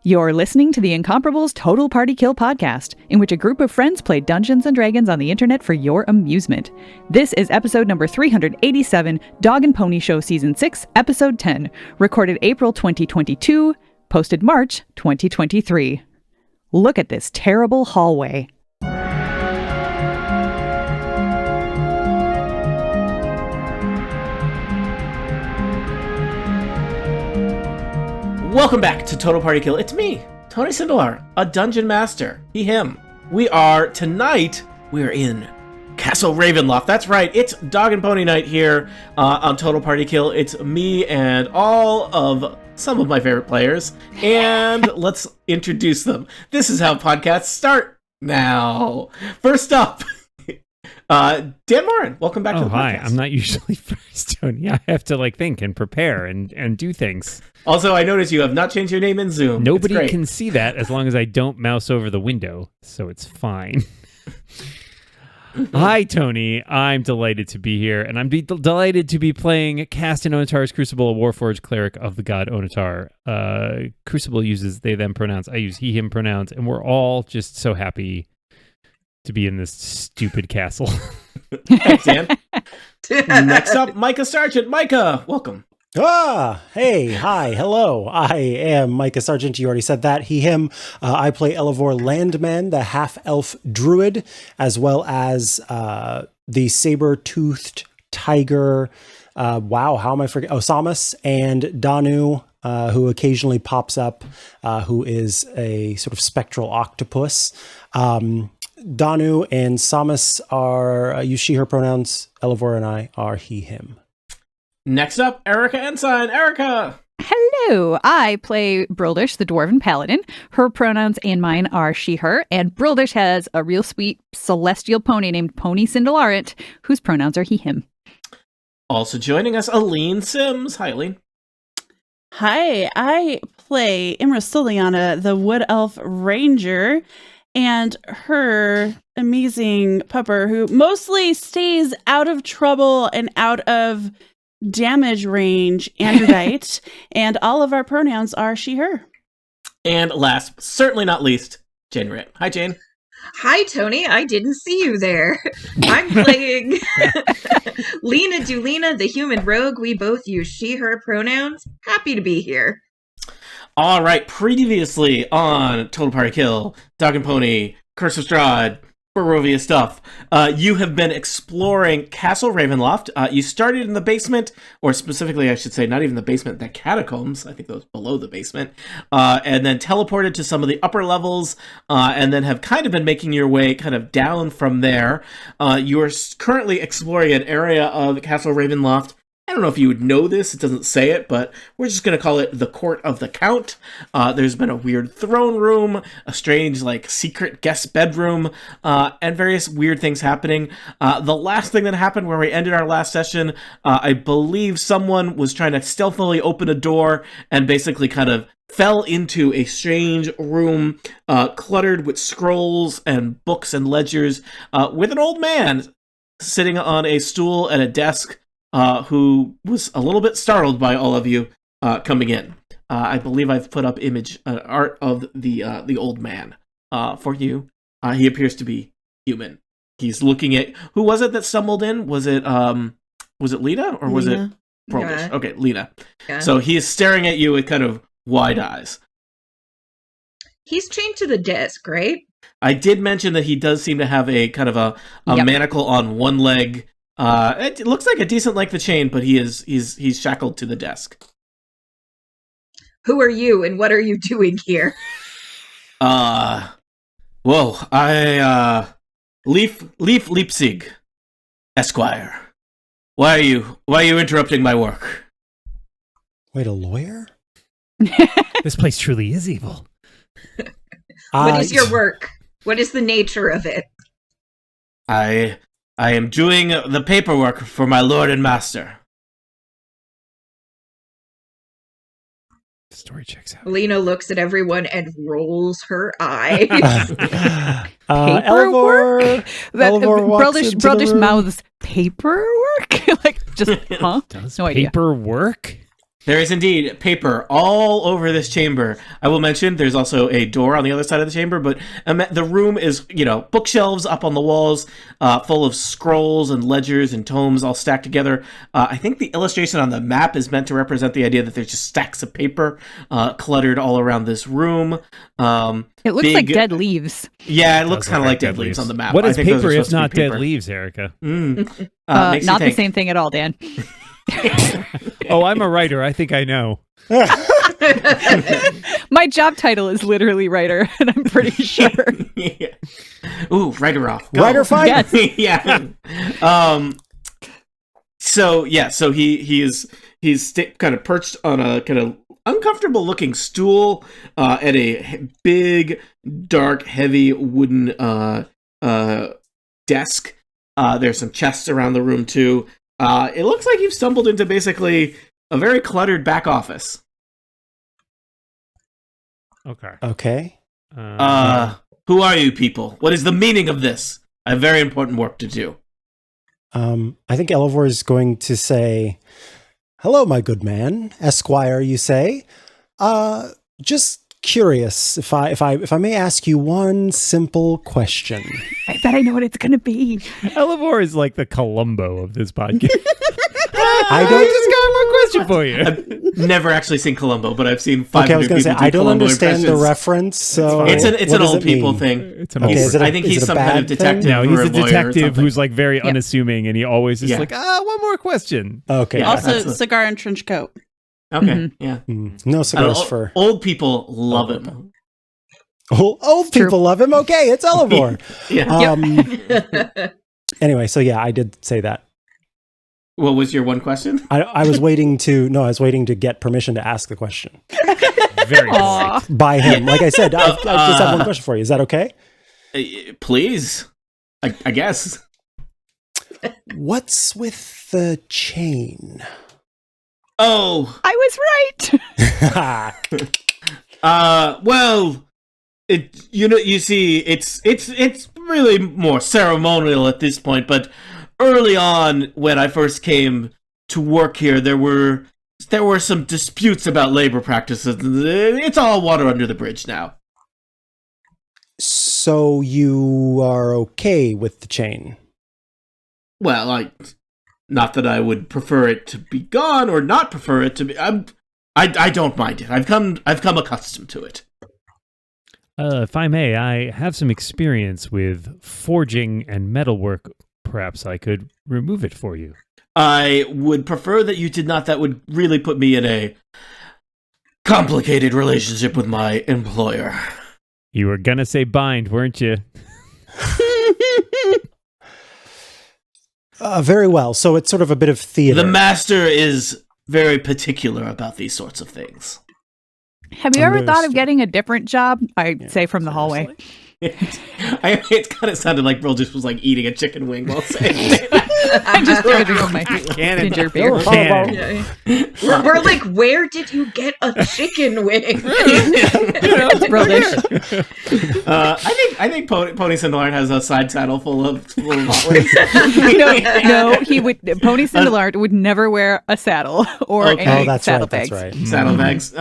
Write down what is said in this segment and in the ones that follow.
You're listening to the Incomparables Total Party Kill podcast, in which a group of friends play Dungeons & Dragons on the internet for your amusement. This is episode number 387, Dog and Pony Show Season 6, Episode 10, recorded April 2022, posted March 2023. Look at this terrible hallway. Welcome back to Total Party Kill. It's me, Tony Sindelar, a dungeon master. He, him. We are in Castle Ravenloft. That's right, it's Dog and Pony Night here on Total Party Kill. It's me and some of my favorite players, and let's introduce them. This is how podcasts start now. First up, Dan Morin, welcome back to the podcast. Hi, I'm not usually first, Tony. I have to think and prepare and do things. Also, I notice you have not changed your name in Zoom. Nobody can see that as long as I don't mouse over the window, so it's fine. Hi, Tony. I'm delighted to be here, and I'm delighted to be playing Cast in Onatar's Crucible, a Warforged cleric of the god Onatar. Crucible uses they, them pronouns. I use he, him pronouns, and we're all just so happy to be in this stupid castle. Thanks, Dan. Next up, Micah Sargent. Micah, welcome. Hey, hi, hello. I am Micah Sargent. You already said that. He, him. I play Elevor Landman, the half-elf druid, as well as the saber-toothed tiger. Wow, how am I forgetting? Samus and Danu, who occasionally pops up, who is a sort of spectral octopus. Danu and Samus use she, her pronouns. Elevor and I are he, him. Next up, Erica Ensign. Erica! Hello, I play Brildish, the Dwarven Paladin. Her pronouns and mine are she, her, and Brildish has a real sweet celestial pony named Pony Cindelarent, whose pronouns are he, him. Also joining us, Aline Sims. Hi, Aline. Hi, I play Imra Soliana, the Wood Elf Ranger, and her amazing pupper who mostly stays out of trouble and out of damage range, Androdite, and all of our pronouns are she, her. And last, but certainly not least, Jane Ritt. Hi, Jane. Hi, Tony. I didn't see you there. I'm playing Lena Dulina, the human rogue. We both use she, her pronouns. Happy to be here. All right, previously on Total Party Kill, Dog and Pony, Curse of Strahd, Barovia stuff, you have been exploring Castle Ravenloft. You started in the basement, or specifically, I should say, not even the basement, the catacombs. I think those below the basement, and then teleported to some of the upper levels, and then have kind of been making your way kind of down from there. You are currently exploring an area of Castle Ravenloft. I don't know if you would know this, it doesn't say it, but we're just going to call it the Court of the Count. There's been a weird throne room, a strange, secret guest bedroom, and various weird things happening. The last thing that happened where we ended our last session, I believe someone was trying to stealthily open a door and basically kind of fell into a strange room cluttered with scrolls and books and ledgers, with an old man sitting on a stool at a desk, who was a little bit startled by all of you coming in. I believe I've put up art of the old man for you. He appears to be human. He's looking at who was it that stumbled in? Was it Lena or was it Probish? Yeah. Okay, Lena. Yeah. So he is staring at you with kind of wide eyes. He's chained to the desk, right? I did mention that he does seem to have a kind of a manacle on one leg. It looks like a decent length of chain, but he's shackled to the desk. Who are you and what are you doing here? Leaf Leipzig, Esquire. Why are you interrupting my work? Wait, a lawyer? This place truly is evil. What is your work? What is the nature of it? I am doing the paperwork for my lord and master. The story checks out. Lena looks at everyone and rolls her eyes. Elevor Brildish mouths paperwork? Huh? Does No idea. paperwork? There is indeed paper all over this chamber. I will mention there's also a door on the other side of the chamber, but the room is, bookshelves up on the walls, full of scrolls and ledgers and tomes all stacked together. I think the illustration on the map is meant to represent the idea that there's just stacks of paper cluttered all around this room. It looks like dead leaves. Yeah, it looks kind of like dead leaves on the map. What is I think those paper are if supposed to be not dead paper. leaves, Erica? Makes you Not the think. same thing at all, Dan. Oh, I'm a writer. I think I know. My job title is literally writer, and I'm pretty sure. Yeah. Ooh, writer off. Go. Writer fight? Yes. Yeah. So he's kind of perched on a kind of uncomfortable looking stool at a big, dark, heavy wooden desk. There's some chests around the room too. It looks like you've stumbled into basically a very cluttered back office. Okay. Who are you people? What is the meaning of this? I have very important work to do. I think Elivor is going to say, "Hello, my good man, Esquire, you say. Just curious, if I may ask you one simple question." I bet I know what it's going to be. Elivor is like the Columbo of this podcast. I just got one question for you. I've never actually seen Columbo, but I've seen 500 Okay, I was going to say, people do I don't Columbo understand the impressions. reference, so It's what an does old it people mean? thing. It's an Okay, old is it a- I think is he's it a some kind of bad thing? detective. No, or he's a a lawyer or detective something. who's like very Yep. unassuming, and he always is Yeah. like, one more question. Okay. Yeah. Also, that's a- cigar and trench coat. Okay, Mhm. yeah. No cigars for Old people love him. old True. people love him. Okay, it's Elivor. Yeah. Anyway, so yeah, I did say that. What was your one question? I was waiting to get permission to ask the question Very Aw. polite. by him. Like I said, I just have one question for you. Is that okay? Please. I guess. What's with the chain? Oh, I was right. well, you see, it's really more ceremonial at this point, but early on when I first came to work here, there were some disputes about labor practices. It's all water under the bridge now. So you are okay with the chain? Well, not that I would prefer it to be gone or not prefer it to be. I don't mind it. I've come accustomed to it. If I may, I have some experience with forging and metalwork. Perhaps I could remove it for you. I would prefer that you did not. That would really put me in a complicated relationship with my employer. You were gonna say bind, weren't you? Very well. So it's sort of a bit of theater. The master is very particular about these sorts of things. Have you ever thought of Understood. getting a different job? I'd say from the hallway. It kind of sounded like Brill just was like eating a chicken wing while saying it. I'm just thinking of my Cannon. ginger beer. Cannon. We're like, where did you get a chicken wing? It's real dish. I think Pony Cinderlard has a side saddle full of hot wings. No, he would. Pony Cinderlard would never wear a saddle or Okay. any Oh, that's saddlebags. right. That's right. Saddlebags.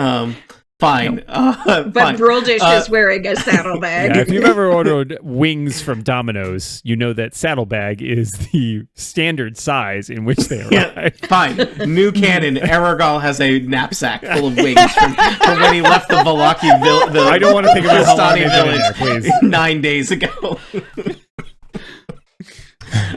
Fine. But Fine. Broldish is wearing a saddlebag. Yeah, if you've ever ordered wings from Domino's, you know that saddlebag is the standard size in which they Yeah, arrive. fine. New canon. Aragal has a knapsack full of wings from when he left the Valaki village. I don't want to think about how long they've been in there, village please. 9 days ago.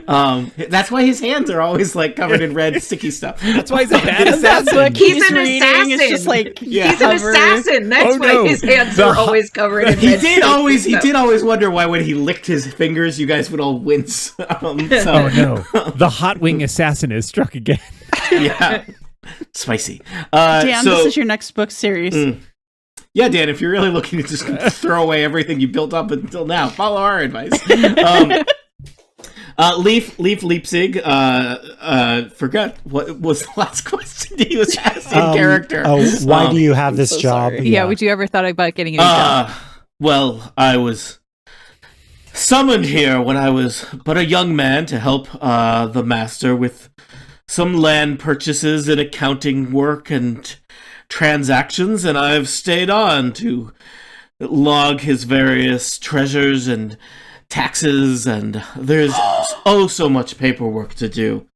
That's why his hands are always like covered in red sticky stuff. That's why he's a bad That's assassin. what He's he's an reading. assassin. It's just like Yeah. He's an covered. assassin. That's Oh, why no. his hands The- are always covered in He red did sticky always stuff. wonder why when he licked his fingers, you guys would all wince. Oh no, the hot wing assassin is struck again. Yeah, spicy. Dan, so, this is your next book series. Yeah, Dan, if you're really looking to just throw away everything you built up until now, follow our advice. Leipzig, forgot what was the last question he was asked in character. Why do you have this so job? sorry. Yeah, would you ever thought about getting a new job? Well, I was summoned here when I was but a young man to help the master with some land purchases and accounting work and transactions, and I've stayed on to log his various treasures and taxes, and there's oh so much paperwork to do.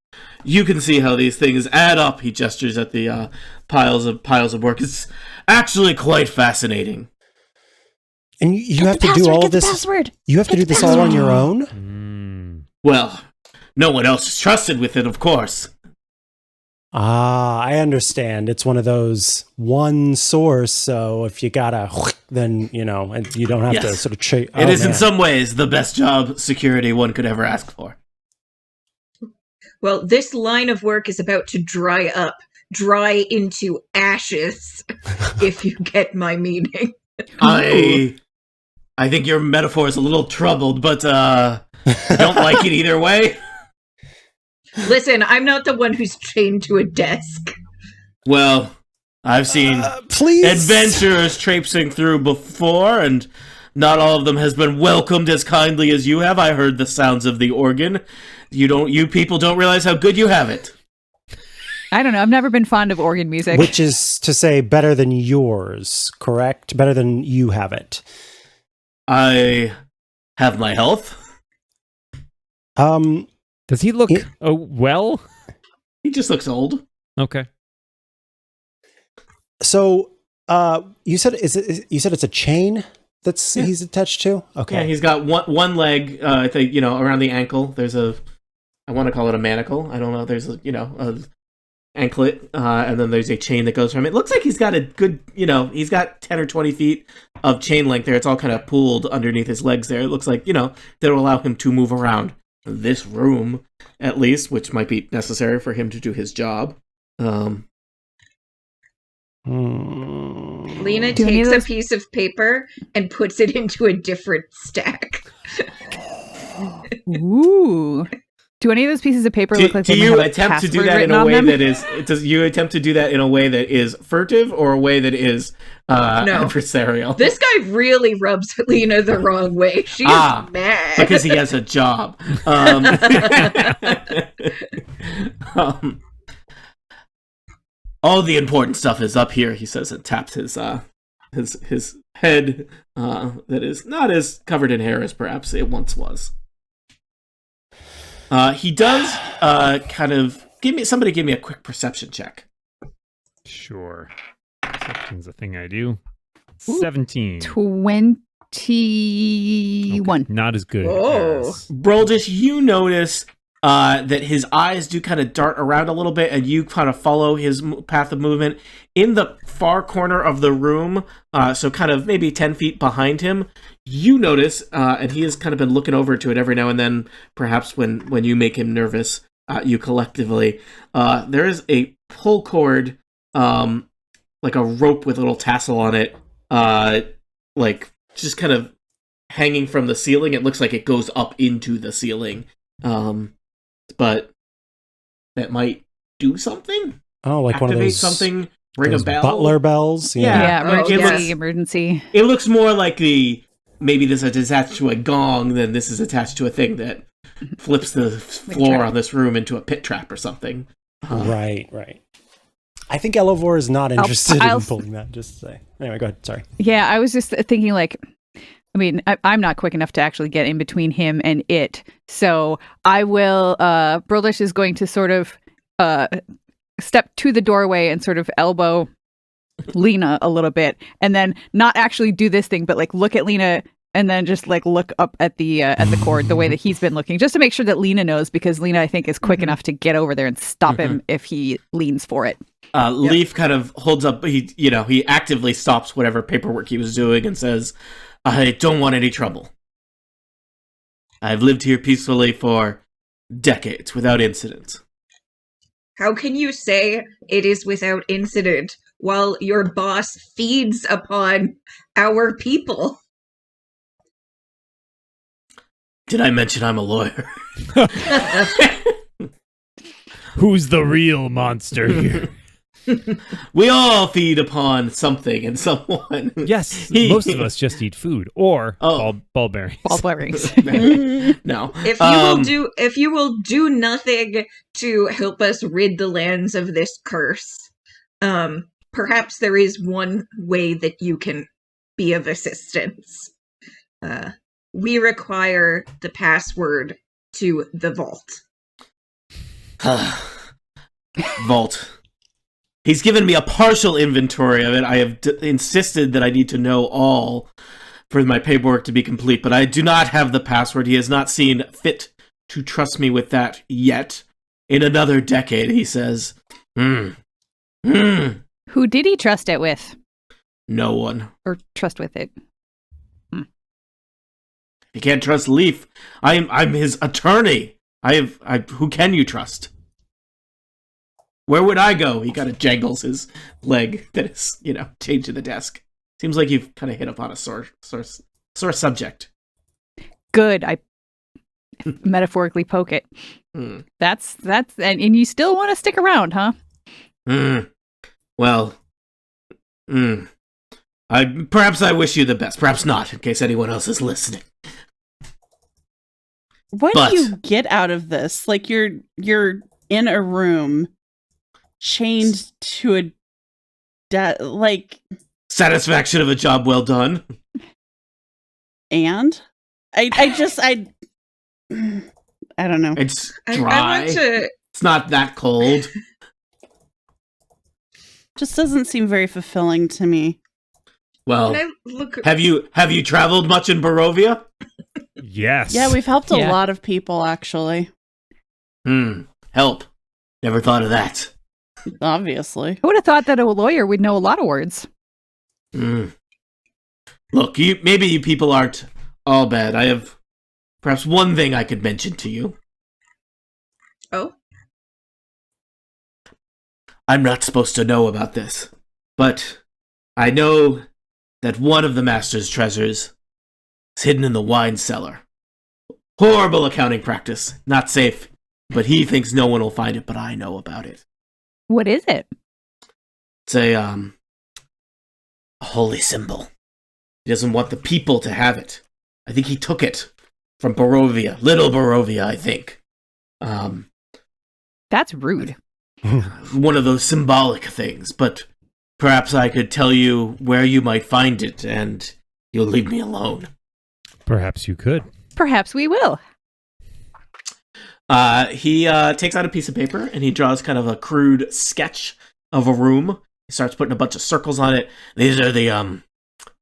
You can see how these things add up. He gestures at the piles of work. It's actually quite fascinating. And you have to do all of this. You have to do this all on your own? Well, no one else is trusted with it, of course. Ah, I understand. It's one of those one source, so if you gotta, then, and you don't have to sort of... It is in some ways the best job security one could ever ask for. Well, this line of work is about to dry into ashes, if you get my meaning. I think your metaphor is a little troubled, but I don't like it either way. Listen, I'm not the one who's chained to a desk. Well, I've seen adventurers traipsing through before, and not all of them has been welcomed as kindly as you have. I heard the sounds of the organ. You people don't realize how good you have it. I don't know. I've never been fond of organ music. Which is to say better than yours, correct? Better than you have it. I have my health. Does he look well? He just looks old. Okay. So, you said it's a chain that's he's attached to? Okay. Yeah, he's got one leg, I think, around the ankle. There's I want to call it a manacle. I don't know. There's a anklet, and then there's a chain that goes from it. It looks like he's got a good, he's got 10 or 20 feet of chain length there. It's all kind of pooled underneath his legs there. It looks like, that'll allow him to move around this room, at least, which might be necessary for him to do his job. Lena takes a piece of paper and puts it into a different stack. Ooh. Do any of those pieces of paper look like they have a attempt to do password that in written a on way them? that is? Does you attempt to do that in a way that is furtive or a way that is adversarial? This guy really rubs Lena the wrong way. She is mad because he has a job. All the important stuff is up here, he says, and taps his head that is not as covered in hair as perhaps it once was. He does kind of give me a quick perception check. Sure. Perception's a thing I do. 17. 21. Okay. Not as good as... Broldish, you notice that his eyes do kind of dart around a little bit, and you kind of follow his path of movement. In the far corner of the room, so kind of maybe 10 feet behind him, you notice, and he has kind of been looking over to it every now and then, perhaps when you make him nervous, you collectively, there is a pull cord, like a rope with a little tassel on it, like just kind of hanging from the ceiling. It looks like it goes up into the ceiling. But that might do something. Oh, like activate one of those something, ring a bell, butler bells. Yeah, emergency, it emergency. It looks more like maybe this is attached to a gong than this is attached to a thing that flips the floor on this room into a pit trap or something. Right. I think Elevor is not interested in pulling that. Just to say. Anyway, go ahead. Sorry. Yeah, I was just thinking I'm not quick enough to actually get in between him and it. So I will, Broldish is going to sort of step to the doorway and sort of elbow Lena a little bit, and then not actually do this thing, but like look at Lena and then just like look up at the cord the way that he's been looking, just to make sure that Lena knows, because Lena, I think, is quick enough to get over there and stop him if he leans for it. Leaf kind of holds up, he actively stops whatever paperwork he was doing and says, I don't want any trouble. I've lived here peacefully for decades without incident. How can you say it is without incident while your boss feeds upon our people? Did I mention I'm a lawyer? Who's the real monster here? We all feed upon something and someone. Yes, most of us just eat food or ball bearings. Ball bearings. No. If you will do nothing to help us rid the lands of this curse, perhaps there is one way that you can be of assistance. We require the password to the vault. Vault. He's given me a partial inventory of it. I have insisted that I need to know all for my paperwork to be complete, but I do not have the password. He has not seen fit to trust me with that yet. In another decade, he says. Who did he trust it with? No one. Or trust with it? You can't trust Leaf. I'm his attorney. Who can you trust? Where would I go? He kind of jangles his leg that is, chained to the desk. Seems like you've kind of hit upon a sore subject. Good. I metaphorically poke it. That's and you still want to stick around, huh? Well, perhaps I wish you the best. Perhaps not, in case anyone else is listening. What do you get out of this? Like you're in a room chained to a satisfaction of a job well done. And I don't know. It's dry. It's not that cold. Just doesn't seem very fulfilling to me. Well, have you traveled much in Barovia? Yes. Yeah, we've helped a lot of people, actually. Help. Never thought of that. Obviously. I would have thought that a lawyer would know a lot of words. Look, maybe you people aren't all bad. I have perhaps one thing I could mention to you. Oh? I'm not supposed to know about this, but I know that one of the master's treasures is hidden in the wine cellar. Horrible accounting practice. Not safe, but he thinks no one will find it, but I know about it. What is it? It's a holy symbol. He doesn't want the people to have it. I think he took it from Barovia. Little Barovia, I think. That's rude. One of those symbolic things, but perhaps I could tell you where you might find it, and you'll leave me alone. Perhaps you could. Perhaps we will. He takes out a piece of paper, and he draws kind of a crude sketch of a room. He starts putting a bunch of circles on it. These are the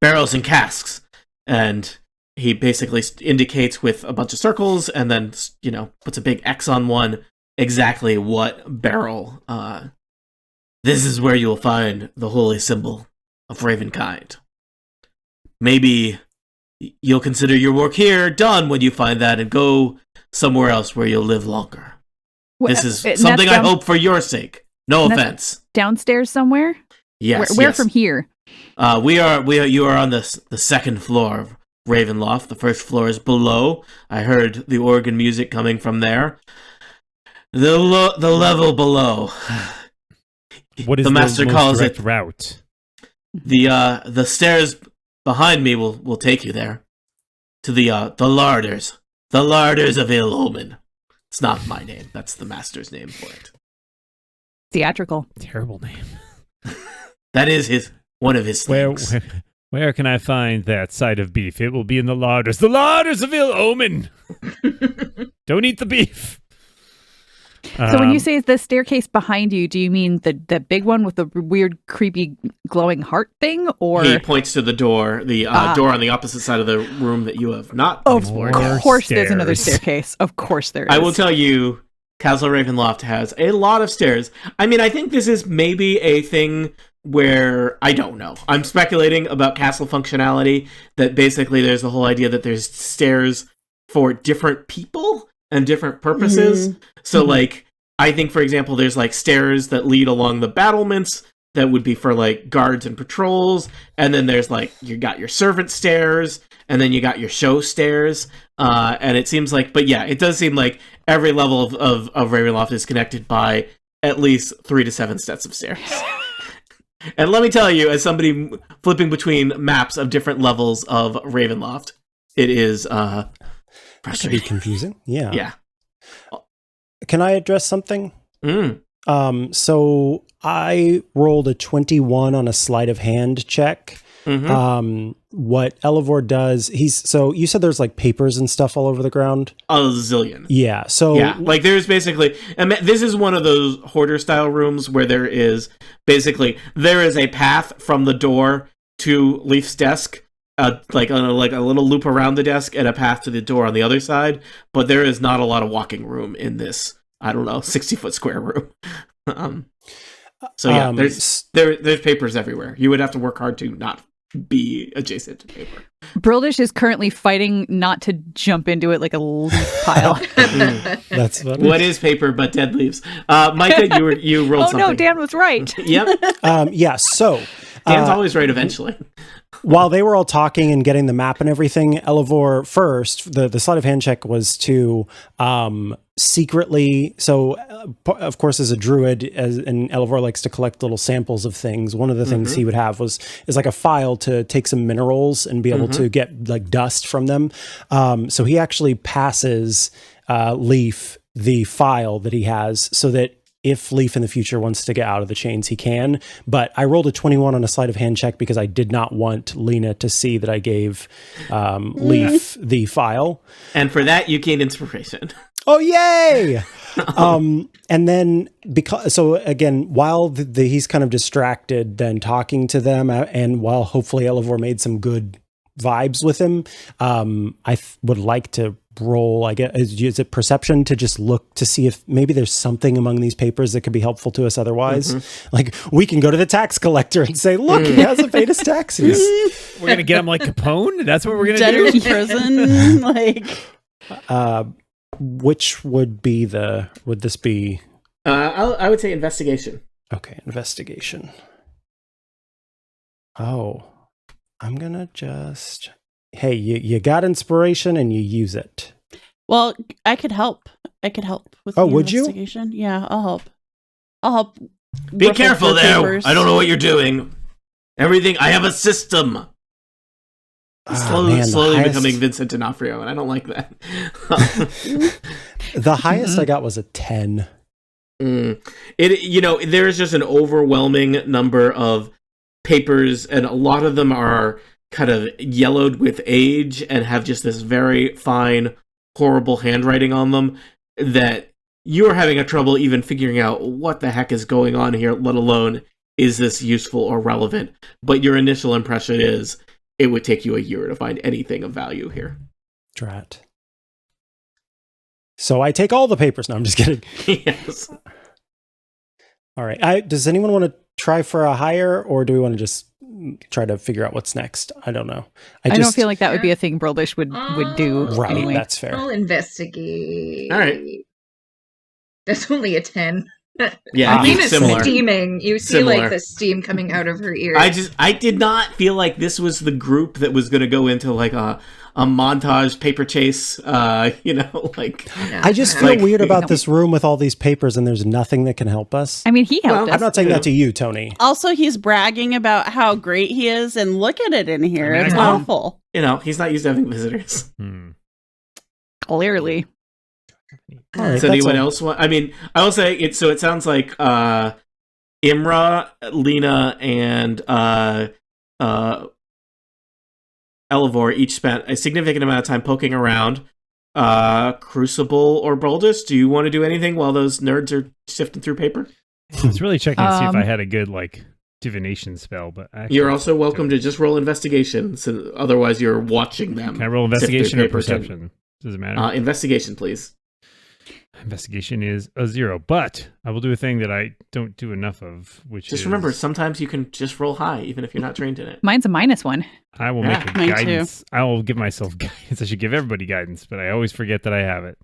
barrels and casks. And he basically indicates with a bunch of circles, and then, puts a big X on one, exactly what barrel. This is where you'll find the holy symbol of Ravenkind. Maybe you'll consider your work here done when you find that and go somewhere else where you'll live longer. This is something I hope for your sake. No offense. Downstairs somewhere? Yes. Where from here? You are on the second floor of Ravenloft. The first floor is below. I heard the organ music coming from there. The level below. What is the master most calls direct it route? The stairs behind me will take you there to the larders. The larders of ill omen. It's not my name. That's the master's name for it. Theatrical. Terrible name. That is one of his things. Where can I find that side of beef? It will be in the larders. The larders of ill omen. Don't eat the beef. So when you say the staircase behind you, do you mean the big one with the weird, creepy, glowing heart thing, or he points to the door, door on the opposite side of the room that you have not explored. Of course, there's another staircase. Of course, there is. I will tell you, Castle Ravenloft has a lot of stairs. I mean, I think this is maybe a thing where I don't know. I'm speculating about castle functionality. That basically there's the whole idea that there's stairs for different people and different purposes. Mm-hmm. So, I think, for example, there's, stairs that lead along the battlements that would be for, guards and patrols. And then there's, you got your servant stairs, and then you got your show stairs. And it seems it does seem like every level of Ravenloft is connected by at least 3 to 7 sets of stairs. And let me tell you, as somebody flipping between maps of different levels of Ravenloft, it is That could be frustrating. confusing. Yeah. Yeah. Can I address something? Mm. So I rolled a 21 on a sleight of hand check. Mhm. What Elevor does, so you said there's like papers and stuff all over the ground. A zillion. Yeah. So Yeah, like there's basically, and this is one of those hoarder style rooms where there is a path from the door to Leaf's desk, like a little loop around the desk and a path to the door on the other side. But there is not a lot of walking room in this, I don't know, 60-foot square room. So yeah, there's papers everywhere. You would have to work hard to not be adjacent to paper. Brildish is currently fighting not to jump into it like a leaf pile. that's funny. What is paper but dead leaves? Micah, you rolled Oh something. no, Dan was right. Yep, Yeah. So Dan's always right eventually. while they were all talking and getting the map and everything, Elevor first, the sleight of hand check was to secretly. So, of course, as a druid, and Elevor likes to collect little samples of things. One of the things he would have is like a file to take some minerals and be able to get like dust from them. So he actually passes Leaf the file that he has, so that if Leaf in the future wants to get out of the chains, he can. But I rolled a 21 on a sleight of hand check because I did not want Lena to see that I gave Leaf the file. And for that, you gained inspiration. Oh, yay! And then again, while he's kind of distracted, then talking to them, and while hopefully Elevor made some good vibes with him, I would like to roll, I guess, is it perception to just look to see if maybe there's something among these papers that could be helpful to us otherwise. Like we can go to the tax collector and say, look, he hasn't paid his taxes. We're gonna get him like Capone. That's what we're gonna Debtor's do. prison. Like, Which would this be? I would say investigation. Okay, investigation. Oh, I'm gonna just, hey, you got inspiration and you use it. well, I could help. With Oh, the would you? investigation. Yeah, I'll help. Be ruffle careful the there. papers. I don't know what you're doing. Everything. I have a system. Slowly becoming Vincent D'Onofrio, and I don't like that. The highest I got was a 10. There is just an overwhelming number of papers, and a lot of them are kind of yellowed with age and have just this very fine, horrible handwriting on them that you're having a trouble even figuring out what the heck is going on here, let alone is this useful or relevant. But your initial impression is it would take you a year to find anything of value here. Drat. So I take all the papers. No, I'm just kidding. Yes. All right. Does anyone want to try for a higher, or do we want to just try to figure out what's next? I don't know. I don't feel like that would be a thing Brildish would do. Right, Anyway. that's fair. I'll investigate. All right. That's only a 10. Yeah, Lena's similar. steaming. You see Similar. like the steam coming out of her ears. I did not feel like this was the group that was going to go into like a montage paper chase. I just feel Like- weird about this room with all these papers and there's nothing that can help us. I mean, he helped us. I'm not saying that to you, Tony. Also, he's bragging about how great he is, and look at it in here. I mean, It's I- awful. He's not used to having visitors. Clearly. All right, Does that's anyone all. else want? I mean, I will say it. So it sounds like Imra, Lena, and Elevor each spent a significant amount of time poking around. Crucible or Brildish, do you want to do anything while those nerds are sifting through paper? I was really checking to see if I Um, had a good like divination spell, but actually, You're also welcome to just roll investigation. So otherwise, you're watching them. Can I roll sift through investigation or papers and- perception? Does it matter? Investigation, please. Investigation is a 0, but I will do a thing that I don't do enough of, which Just is remember, sometimes you can just roll high, even if you're not trained in it. Mine's a -1. I will Yeah, make a mine too. guidance. I will give myself guidance. I should give everybody guidance, but I always forget that I have it.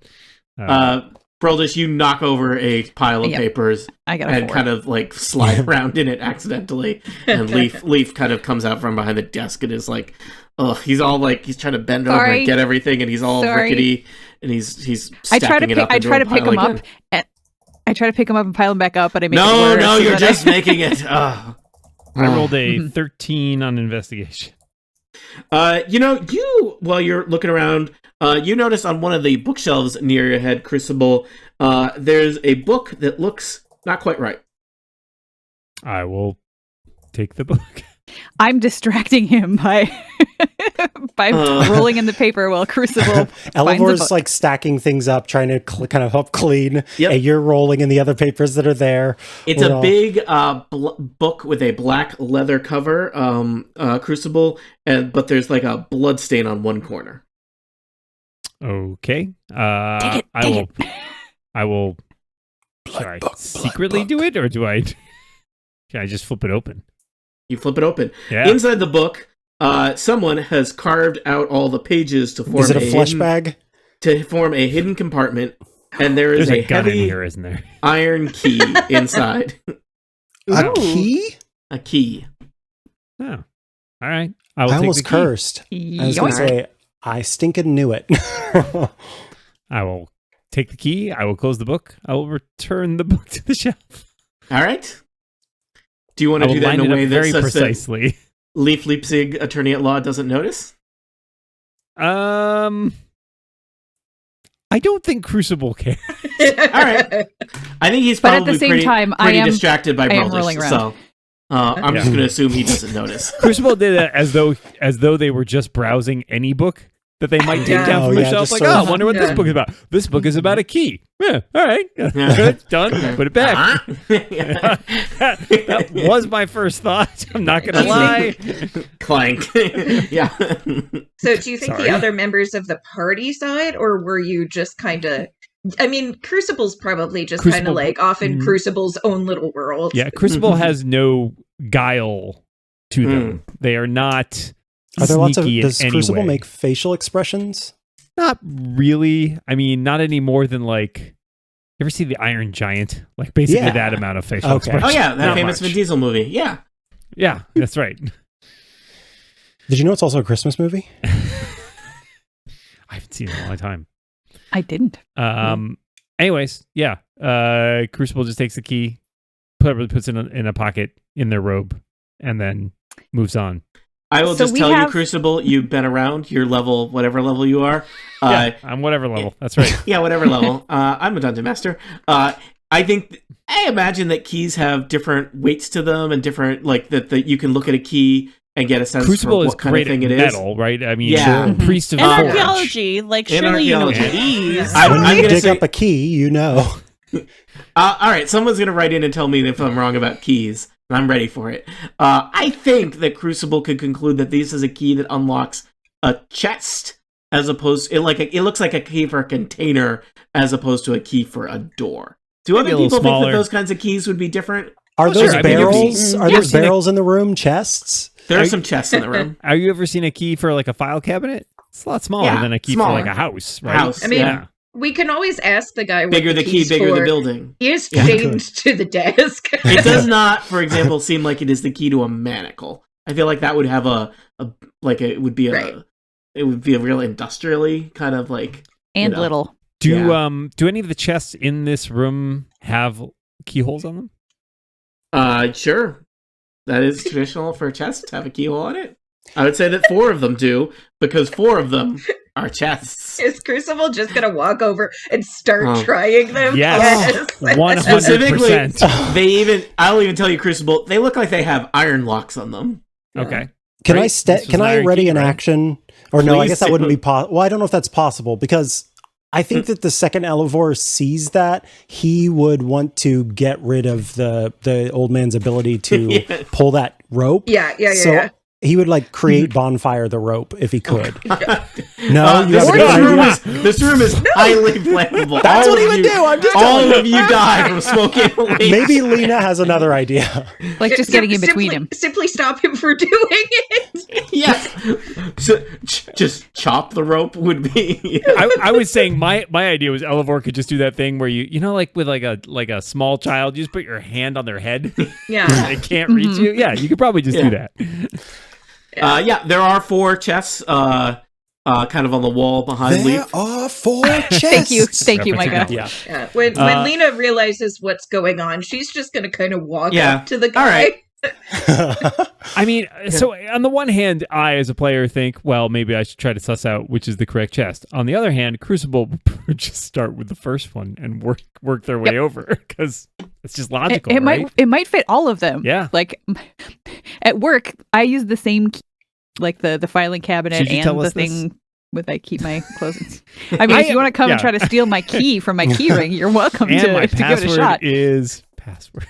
Brildish, you knock over a pile of Yep. papers I got a and 4. kind of like slide around in it accidentally. And Leaf kind of comes out from behind the desk and is like, oh, he's all like, he's trying to bend over Sorry. and get everything, and he's all Sorry. rickety, and he's I try to stacking it up. I into try a to pick pile him again. up, and I try to pick them up and pile them back up, but I make it No, worse. no, so you're that just making it. Oh. I rolled a 13 on investigation. While you're looking around, you notice on one of the bookshelves near your head, Crucible, there's a book that looks not quite right. I will take the book. I'm distracting him by rolling in the paper while Crucible finds a Elevor's book. like stacking things up, trying to kind of help clean. Yep. And you're rolling in the other papers that are there. It's a big book with a black leather cover, Crucible, but there's like a blood stain on one corner. Okay. Take it. I will. Should I secretly do it, or do I? Should I just flip it open? You flip it open. Yeah. Inside the book, someone has carved out all the pages to form Is it a flesh bag? To form a hidden compartment, and there is There's a gun in heavy here, isn't there? iron key inside. A key? A key. Oh, all right. I will I take almost the key. cursed. I was going to Yoink. say, I stinking knew it. I will take the key. I will close the book. I will return the book to the shelf. All right. Do you want I to will do that line in it a up way very that such that precisely. Leaf Leipzig, attorney at law, doesn't notice? I don't think Crucible cares. All right. I think he's But at probably the same pretty, time, pretty I am- distracted by I am Baldur's, rolling around. so I'm just going to assume he doesn't notice. Crucible did it as though they were just browsing any book that they might take Yeah. down from Oh, a yeah, shelf. just Like, sort oh, of- I wonder what this Yeah. book is about. This book is about a key. Yeah, all right. Done. Put it back. That was my first thought. I'm not going to lie. Clank. Yeah. So do you think Sorry. the other members of the party saw it, or were you just kind of... I mean, Crucible's probably just kind Crucible- of like off in Mm. Crucible's own little world. Yeah, Crucible has no guile to them. They are not Are there lots of... sneaky in Does any Crucible way. make facial expressions? Not really. I mean, not any more than like... You ever see The Iron Giant? Like basically Yeah. that amount of facial Okay. expression. Oh, yeah, that Not famous much. Vin Diesel movie. Yeah. Yeah, that's right. Did you know it's also a Christmas movie? I haven't seen it in a long time. I didn't. Anyways, yeah. Crucible just takes the key, puts it in a pocket in their robe, and then moves on. I will So just we tell you, have- Crucible, you've been around your level, whatever level you are. Yeah, I'm whatever level. That's right. Yeah, whatever level. I'm a dungeon master. I imagine that keys have different weights to them and different, like, that you can look at a key and get a sense Crucible for is what kind great of thing at it is. metal, right? I mean, Yeah. priest of And forge. archaeology, like In surely you know archaeology. keys. I'm When you gonna dig say- up a key, you know. All right, someone's going to write in and tell me if I'm wrong about keys. And I'm ready for it. I think that Crucible could conclude that this is a key that unlocks a chest, as opposed it looks like a key for a container, as opposed to a key for a door. Do Maybe other a little people think smaller. that those kinds of keys would be different? Are those sure. I mean, you've barrels? seen- Are you've those seen a- barrels in the room? Chests? There Are are you- some chests in the room. Have you ever seen a key for like a file cabinet? It's a lot smaller Yeah, than a key smaller. for like a house, right? House, I mean, yeah. We can always ask the guy what Bigger the key, key's bigger the for. building. He is Yeah. chained to the desk. It does not, for example, seem like it is the key to a manacle. I feel like that would have it would be Right. it would be a real industrially kind of like And you know. little. Do any of the chests in this room have keyholes on them? Sure. That is traditional for a chest to have a keyhole on it. I would say that 4 of them do, because 4 of them are chests. Is Crucible just gonna walk over and start Oh. trying them? Yes. 100%. Specifically, I'll even tell you, Crucible, they look like they have iron locks on them. Okay. Can Right? I This was can an I iron ready key, an right? action? Or no, I Please guess that wouldn't do. be possible. Well, I don't know if that's possible because I think that the second Elevor sees that, he would want to get rid of the old man's ability to Yeah. pull that rope. Yeah. So Yeah. he would like create bonfire the rope if he could. Oh, No, you have a good idea. This room is highly flammable. That's All what he of would you- do. I'm just all telling of you die from smoking leaves. Maybe Lena has another idea. Like just getting in between him. Simply stop him from doing it. Yes. So, just chop the rope would be. I was saying my idea was Elevor could just do that thing where you know like with like a small child, you just put your hand on their head. Yeah. They can't reach you. Yeah, you could probably just do that. Yeah, there are 4 chests. kind of on the wall behind There Leaf. are 4 chests. Thank you, Micah. Yeah. Yeah. When Lena realizes what's going on, she's just going to kind of walk up to the guy. All right. I mean, so on the one hand, I as a player think, well, maybe I should try to suss out which is the correct chest. On the other hand, Crucible would just start with the first one and work their way over because it's just logical, right? It might fit all of them. Yeah. Like at work, I use the same key, like the filing cabinet Should you tell and the us this? thing with I keep my clothes. I mean, if you want to come and try to steal my key from my key ring, you're welcome And my to give it a password shot. is password.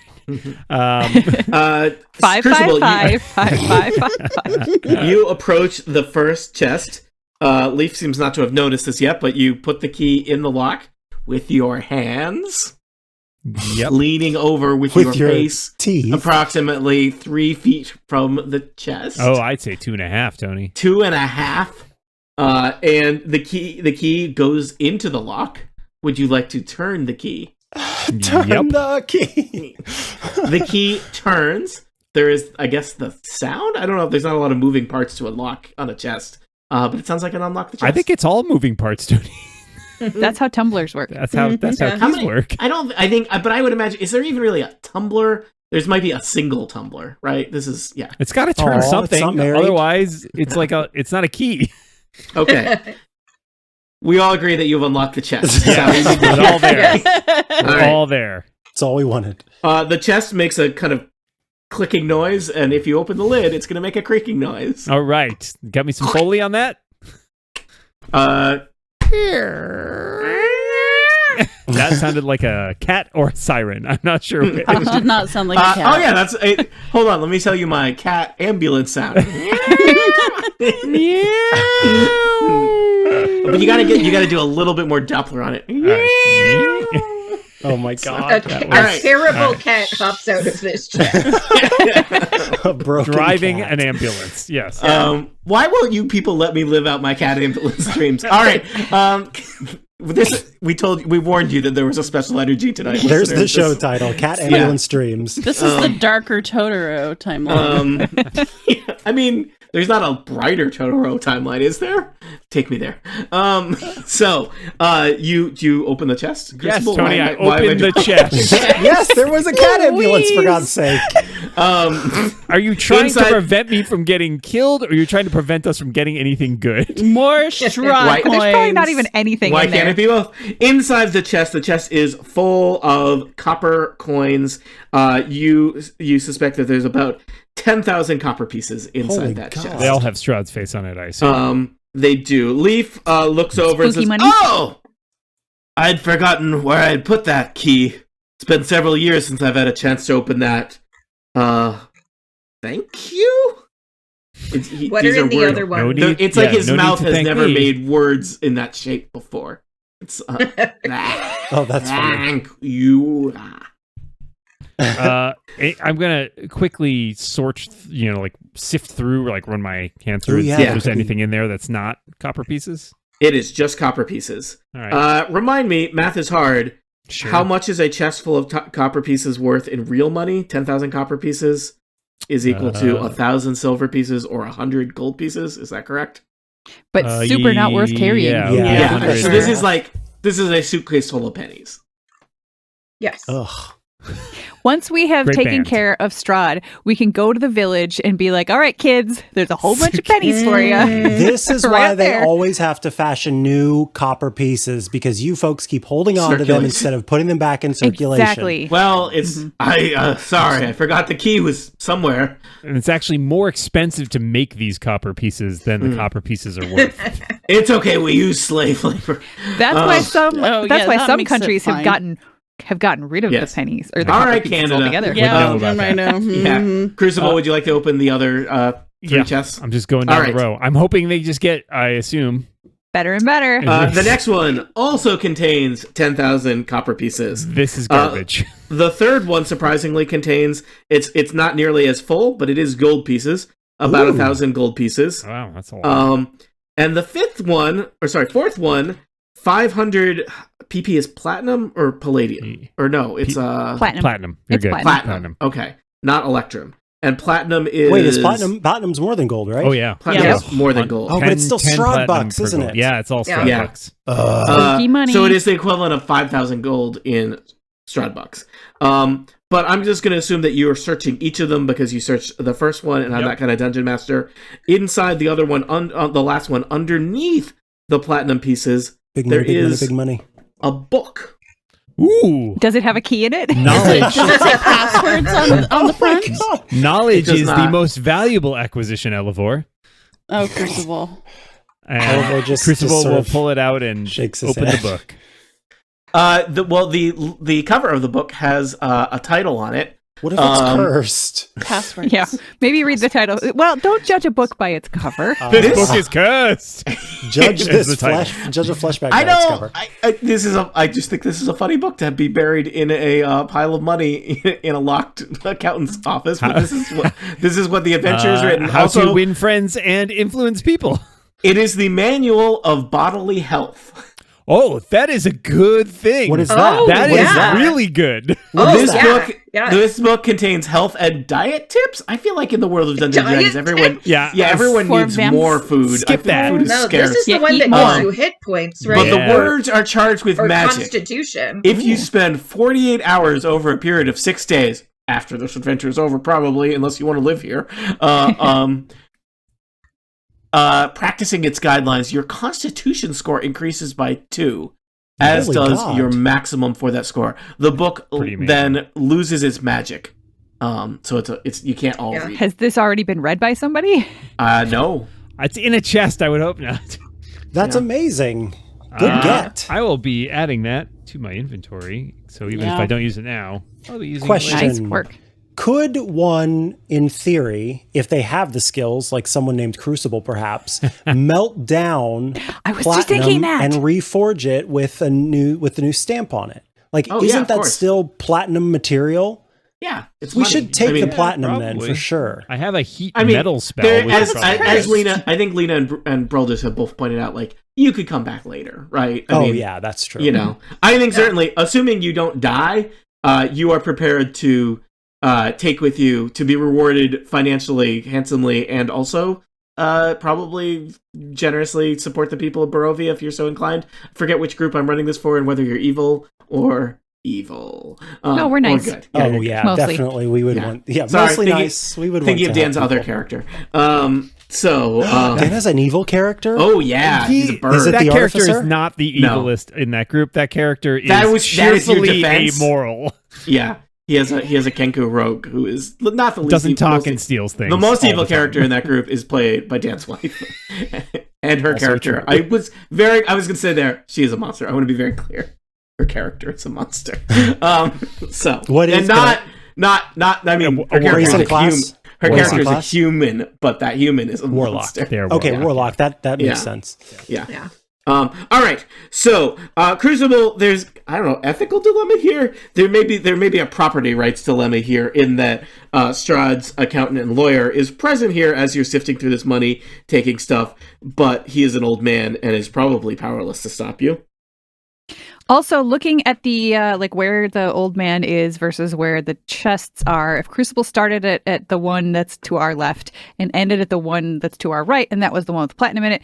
555. You approach the first chest. Leaf seems not to have noticed this yet, but you put the key in the lock with your hands, Yep. leaning over with your face teeth. approximately 3 feet from the chest. Oh, I'd say 2.5, Tony. 2.5. And the key goes into the lock. Would you like to turn the key? Turn Yep. the key. The key turns. There is, I guess, the sound. I don't know if there's not a lot of moving parts to unlock on a chest, but it sounds like it unlocked the chest. I think it's all moving parts, Tony. That's how tumblers work. That's how Yeah. How keys many- work. but I would imagine, is there even really a tumbler? There's might be a single tumbler, right? This is, yeah. It's got to turn Aw, it's something. not married. Otherwise, it's not a key. Okay. We all agree that you've unlocked the chest. Yeah. So- It's all there. We're All right. all there. That's all we wanted. The chest makes a kind of clicking noise, and if you open the lid, it's going to make a creaking noise. All right. Got me some Foley on that? That sounded like a cat or a siren. I'm not sure which. It did not sound like a cat. Oh yeah, that's. Hold on, let me tell you my cat ambulance sound. But you gotta do a little bit more Doppler on it. Oh my god. A right. terrible cat hops out of this chest. A broken Driving cat. an ambulance. Yes. Why won't you people let me live out my cat ambulance dreams? All right. We warned you that there was a special energy tonight. There's the listeners. show title, Cat Ambulance Dreams. This is the darker Totoro timeline. I mean, there's not a brighter Totoro timeline, is there? Take me there. So, you open the chest? Yes, Crucible? Tony, Why I am why am opened the doing- chest. Yes, there was a cat ambulance, for God's sake. Are you trying Inside- to prevent me from getting killed, or are you trying to prevent us from getting anything good? More straw Why- coins. There's probably not even anything Why in there. can't it be both? Inside the chest is full of copper coins. You suspect that there's about 10,000 copper pieces inside Holy that God. chest. They all have Strahd's face on it, I assume. They do. Leaf looks over and Spooky says, money? "Oh, I'd forgotten where I'd put that key. It's been several years since I've had a chance to open that. Thank you." What are in the other No one? need- It's like yeah, his no need mouth to has thank never me. made words in that shape before. It's Oh, that's funny. thank you. I'm gonna quickly sort, sift through, run my hand through, and yeah, see if there's quickly. anything in there that's not copper pieces. It is just copper pieces. All right. Remind me, math is hard. Sure. How much is a chest full of copper pieces worth in real money? 10,000 copper pieces is equal to 1,000 silver pieces or 100 gold pieces. Is that correct? But super not worth carrying. Yeah. Yeah. 100. So this is a suitcase full of pennies. Yes. Ugh. Once we have Great taken band. care of Strahd, we can go to the village and be like, all right, kids, there's a whole bunch of pennies for you. This is Right why they there. always have to fashion new copper pieces, because you folks keep holding on to them Circulation. instead of putting them back in circulation. Exactly. Well, it's sorry, I forgot the key was somewhere. And it's actually more expensive to make these copper pieces than the copper pieces are worth. It's okay, we use slave labor. That's why some Oh, that's yeah, why that some makes it countries have fine. gotten rid of Yes. the pennies or the All copper right, pieces Canada. altogether. Would Yeah, know about I that. know. Yeah. Mhm. Crucible, would you like to open the other three Yeah, chests? I'm just going All down the right. row. I'm hoping they just get, I assume. Better and better. The next one also contains 10,000 copper pieces. This is garbage. The third one surprisingly contains it's not nearly as full, but it is gold pieces, about Ooh. 1,000 gold pieces. Wow, that's a lot. And the fourth one, 500 PP is platinum or palladium, or no, it's Platinum. Platinum. You're It's good. platinum. platinum. Okay, not electrum. and platinum is Wait, is platinum's more than gold, right? Oh yeah. Platinum Yeah. is more than gold. Oh, but it's still 10 Strahd platinum bucks, per isn't gold. it? Yeah, it's all Strahd Yeah. bucks. Spooky money. So it is the equivalent of 5,000 gold in Strahd bucks. But I'm just going to assume that you are searching each of them because you searched the first one, and I'm Yep. that kind of dungeon master. Inside the other one, the last one, underneath the platinum pieces, Big there money, big is money, big money. a book. Ooh. Does it have a key in it? Knowledge. Does it say passwords on the front? Knowledge It does is the not. most valuable acquisition, Elevor. Oh, Crucible. And Elevor just Crucible sort will of pull it out and shakes his open head. the book. The cover of the book has a title on it. What if it's cursed? Passwords. Yeah, maybe read the title. Well, don't judge a book by its cover. This book is cursed. Judge Is the this title. judge a flashback. I by its know. cover. I just think this is a funny book to be buried in a pile of money in a locked accountant's office. But this is what the adventure is written. How Also, to win friends and influence people. it is the manual of bodily health. Oh, that is a good thing. What is that? Oh, That is yeah. really good. Oh, this yeah. book, Yeah. this book contains health and diet tips. I feel like in the world of Dungeons and Diet Dragons, everyone, tips? Yeah. everyone For needs vamps. more food. Skip I feel that. Food is No, scarce. this is the Yeah, one eat that more. gives you hit points, right? But the Yeah. words are charged with or magic. constitution. If you spend 48 hours over a period of 6 days, after this adventure is over, probably, unless you want to live here, practicing its guidelines, your constitution score increases by 2, as Holy does God. your maximum for that score. The book Pretty amazing. then loses its magic. So it's you can't all Yeah. read. Has this already been read by somebody? No. It's in a chest. I would hope not. That's Yeah. amazing. Good Uh, get. I will be adding that to my inventory. So even if Yeah. I don't use it now, I'll be using Question. it later. Nice work. Could one, in theory, if they have the skills, like someone named Crucible, perhaps, melt down I was just thinking platinum that. and reforge it with the new stamp on it? Like, Oh, yeah, isn't of that course. still platinum material? Yeah. It's We money. should take I mean, the platinum then probably. for sure. I have a heat I mean, metal spell. there- which as, is probably- as Lena, I think Lena and Broldus have both pointed out, like, you could come back later, right? I mean, Yeah, that's true. you know, I think certainly, assuming you don't die, you are prepared to take with you to be rewarded financially, handsomely, and also probably generously support the people of Barovia if you're so inclined. Forget which group I'm running this for and whether you're evil or evil. No, we're or nice. good. Oh you're yeah, Mostly. definitely we would Yeah. want. Yeah, Sorry, mostly thinking- nice. We would Thinking want of to Dan's help other people. character. So, Dan has an evil character. oh yeah, he's a He- bird. Is it that the character artificer? is not the No. evilest in that group. That character is That is your cheerfully defense? amoral. Yeah, he has a Kenku rogue who is not the least Doesn't evil- talk most- and steals things. The most all evil the time. character in that group is played by Dan's wife and her Also character. true. I was going to say there, she is a monster. I want to be very clear. Her character is a monster. So What is and not. I mean, her character race is and a class? human. Her Race character and is a class? human, but that human is a Warlock. monster. They're Okay, warlock. warlock. That makes Yeah. sense. Yeah. Yeah. All right. So, Crucible, there's I don't know ethical dilemma here. There may be a property rights dilemma here in that Strahd's accountant and lawyer is present here as you're sifting through this money, taking stuff, but he is an old man and is probably powerless to stop you. Also, looking at the like where the old man is versus where the chests are, if Crucible started at the one that's to our left and ended at the one that's to our right, and that was the one with platinum in it,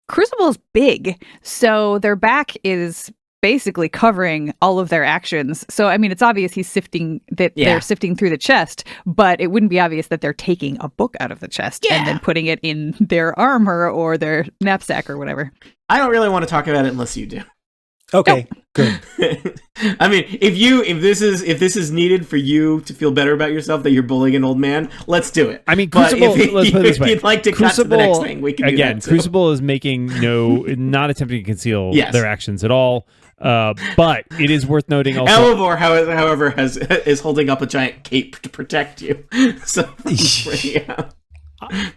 Crucible's big, so their back is basically covering all of their actions. So, I mean, it's obvious they're sifting through the chest, but it wouldn't be obvious that they're taking a book out of the chest and then putting it in their armor or their knapsack or whatever. I don't really want to talk about it unless you do. Okay, good. I mean, if this is needed for you to feel better about yourself that you're bullying an old man, let's do it. I mean, But Crucible. Let's put it this if way: you'd like to cut to the next thing, we can do again. that too. Crucible is making not attempting to conceal Yes. their actions at all. But it is worth noting also. Elevor, however, is holding up a giant cape to protect you. So, yeah.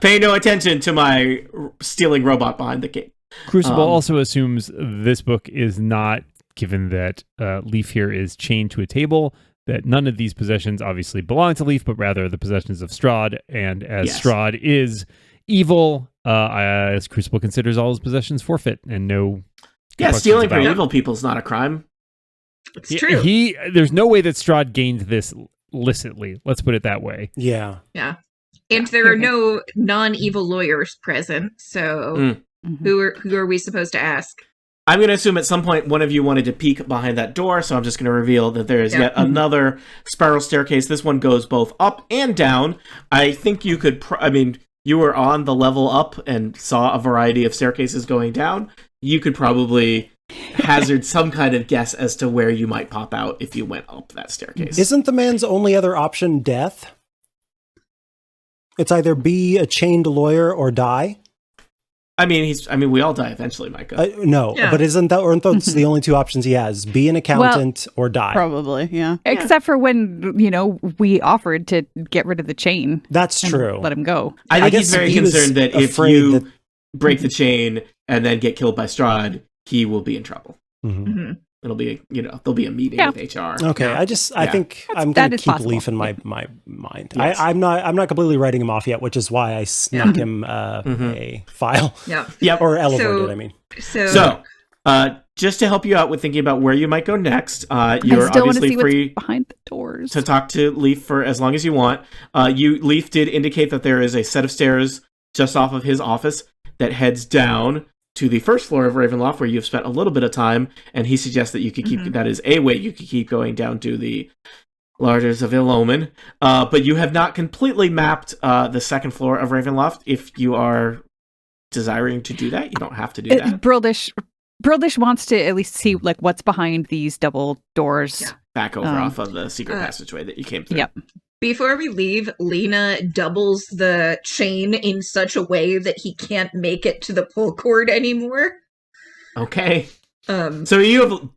Pay no attention to my stealing robot behind the cape. Crucible also assumes this book is not, given that Leaf here is chained to a table, that none of these possessions obviously belong to Leaf, but rather the possessions of Strahd. And as Yes. Strahd is evil, as Crucible considers all his possessions forfeit and no. Yeah, questions stealing from about- evil people is not a crime. It's true. There's no way that Strahd gained this licitly. Let's put it that way. Yeah. Yeah. And there are no non-evil lawyers present, so who are we supposed to ask? I'm going to assume at some point one of you wanted to peek behind that door, so I'm just going to reveal that there is yet another spiral staircase. This one goes both up and down. I think you could, you were on the level up and saw a variety of staircases going down. You could probably hazard some kind of guess as to where you might pop out if you went up that staircase. Isn't the man's only other option death? It's either be a chained lawyer or die. We all die eventually, Micah. No, but aren't those the only two options he has? Be an accountant or die. Probably, yeah. Except for when, we offered to get rid of the chain. That's true. Let him go. I think he's very concerned that if you break the chain and then get killed by Strahd, he will be in trouble. It'll be, there'll be a meeting with HR. Okay, I think I'm going to keep Leaf in my mind. Yes. I'm not completely writing him off yet, which is why I snuck him a file. Yeah. Or Elevor did, I mean. So, just to help you out with thinking about where you might go next, you're obviously free behind the doors to talk to Leaf for as long as you want. Leaf did indicate that there is a set of stairs just off of his office that heads down to the first floor of Ravenloft, where you've spent a little bit of time, and he suggests that you could keep that is a way you could keep going down to the Larders of Ill-Omen. But you have not completely mapped the second floor of Ravenloft. If you are desiring to do that, you don't have to do that. Brildish wants to at least see what's behind these double doors. Yeah. Back over off of the secret passageway that you came through. Yep. Before we leave, Lena doubles the chain in such a way that he can't make it to the pull cord anymore. Okay. So you have,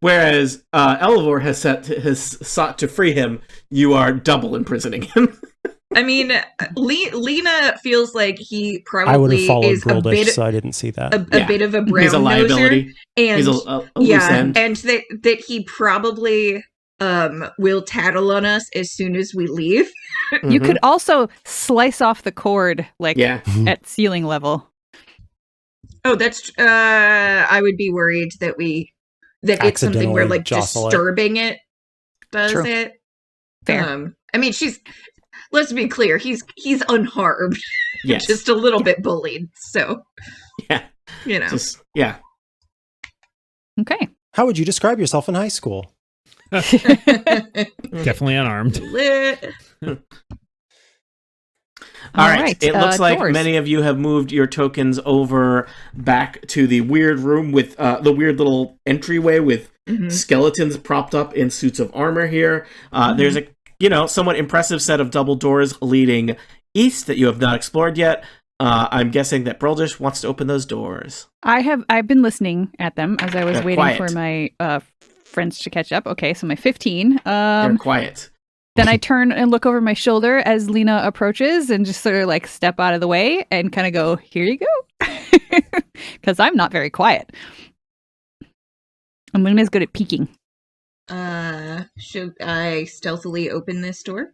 whereas Elevor has sought to free him, you are double imprisoning him. Lena feels like he probably I would have followed is Brildish, so I didn't see that. a bit of a brown He's a liability. And He's a loose end. and that he probably will tattle on us as soon as we leave. You could also slice off the cord at ceiling level. Oh, that's I would be worried that it's something where disturbing it does it. Fair. Let's be clear, he's unharmed. Yes. Just a little bit bullied. So yeah. Okay. How would you describe yourself in high school? Definitely unarmed. All right. It looks like doors. many of you have moved your tokens over back to the weird room with the weird little entryway with skeletons propped up in suits of armor here. There's a somewhat impressive set of double doors leading east that you have not explored yet. I'm guessing that Brildish wants to open those doors. I've been listening at them as I was waiting quiet. for my friends to catch up. Okay, so my 15. They're quiet. Then I turn and look over my shoulder as Lena approaches and just sort of step out of the way and kind of go, here you go. Because I'm not very quiet. And Lena's good at peeking. Should I stealthily open this door?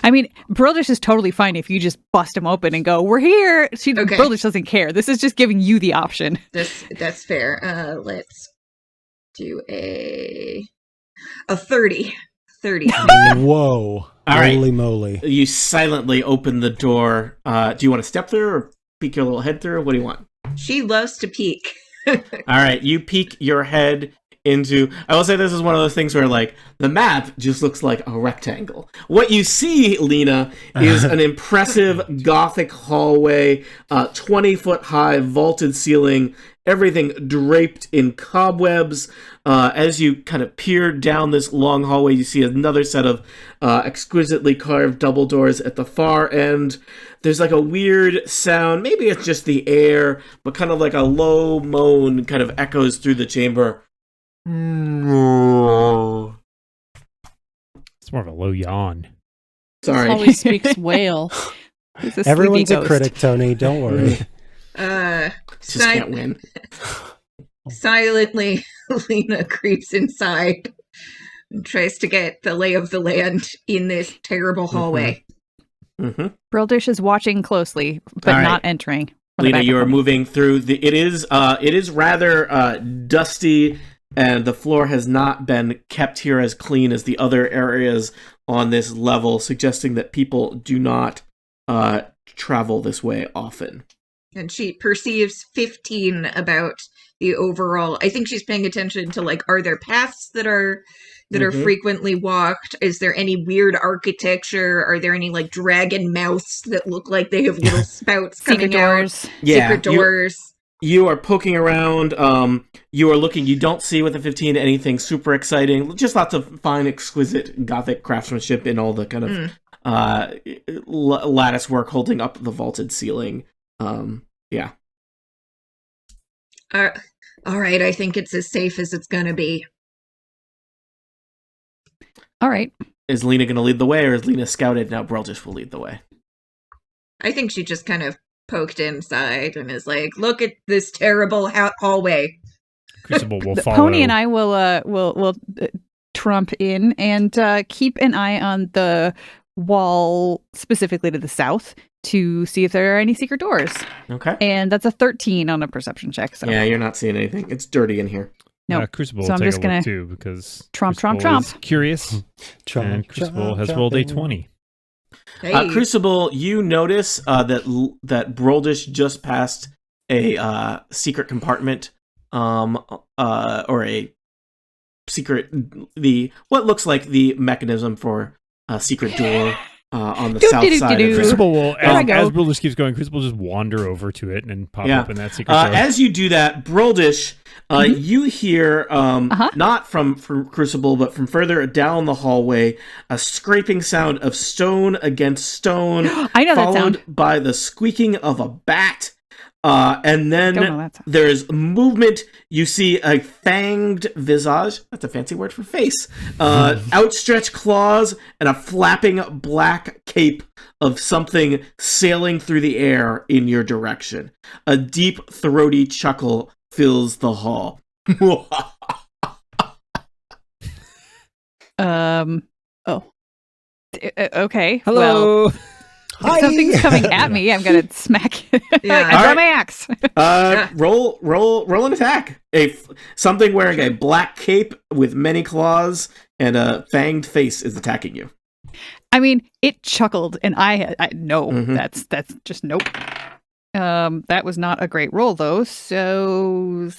Brildish is totally fine if you just bust him open and go, we're here. Brildish doesn't care. This is just giving you the option. That's fair. Let's do a 30. 30. Whoa. All right. Holy moly. You silently open the door. Do you want to step through or peek your little head through? What do you want? She loves to peek. All right. You peek your head into... I will say this is one of those things where, the map just looks like a rectangle. What you see, Lena, is an impressive Gothic hallway, 20-foot high vaulted ceiling, everything draped in cobwebs. As you kind of peer down this long hallway, you see another set of exquisitely carved double doors at the far end. There's a weird sound. Maybe it's just the air, but kind of a low moan kind of echoes through the chamber. It's more of a low yawn. Sorry. Always speaks whale. Everyone's a critic, Tony. Don't worry. Just can't win. Silently, Lena creeps inside and tries to get the lay of the land in this terrible hallway. Brildish is watching closely, but not entering. Lena, you are moving through the. It is rather dusty, and the floor has not been kept here as clean as the other areas on this level, suggesting that people do not travel this way often. And she perceives 15 about the overall. I think she's paying attention to, like, are there paths that are frequently walked? Is there any weird architecture? Are there any, like, dragon mouths that look like they have little spouts coming Secret doors. out? Yeah, Secret doors. You are poking around. You are looking. You don't see with the 15 anything super exciting. Just lots of fine, exquisite Gothic craftsmanship in all the kind of lattice work holding up the vaulted ceiling. Yeah. All right, I think it's as safe as it's gonna be. All right. Is Lena going to lead the way, or is Lena scouted? Now Breldish will lead the way. I think she just kind of poked inside and is like, "Look at this terrible hallway." Crucible will The follow. Pony and I will trump in and keep an eye on the wall specifically to the south to see if there are any secret doors. Okay. And that's a 13 on a perception check. So Yeah, you're not seeing anything. It's dirty in here. no. Crucible So will I'm take just a gonna look too because tromp, tromp, Crucible is tromp. curious, and Crucible has rolled a 20. Hey, Crucible, you notice that Broldish just passed a secret compartment, or a secret what looks like the mechanism for a secret door on the south side of Crucible will, There I go. as Broldish keeps going, Crucible will just wander over to it and pop Yeah. open that secret door. As you do that, Broldish, you hear, not from Crucible, but from further down the hallway, a scraping sound of stone against stone, I know that followed sound. by the squeaking of a bat. And Don't know then that sound. there's movement. You see a fanged visage. That's a fancy word for face. Outstretched claws and a flapping black cape of something sailing through the air in your direction. A deep, throaty chuckle fills the hall. Okay. Well, Hello. if something's coming at me, I'm gonna smack it. Yeah. I draw Alright. my axe. Roll an attack. Something wearing a black cape with many claws and a fanged face is attacking you. I mean, it chuckled, and I no, Mhm. that's just nope. That was not a great roll though. So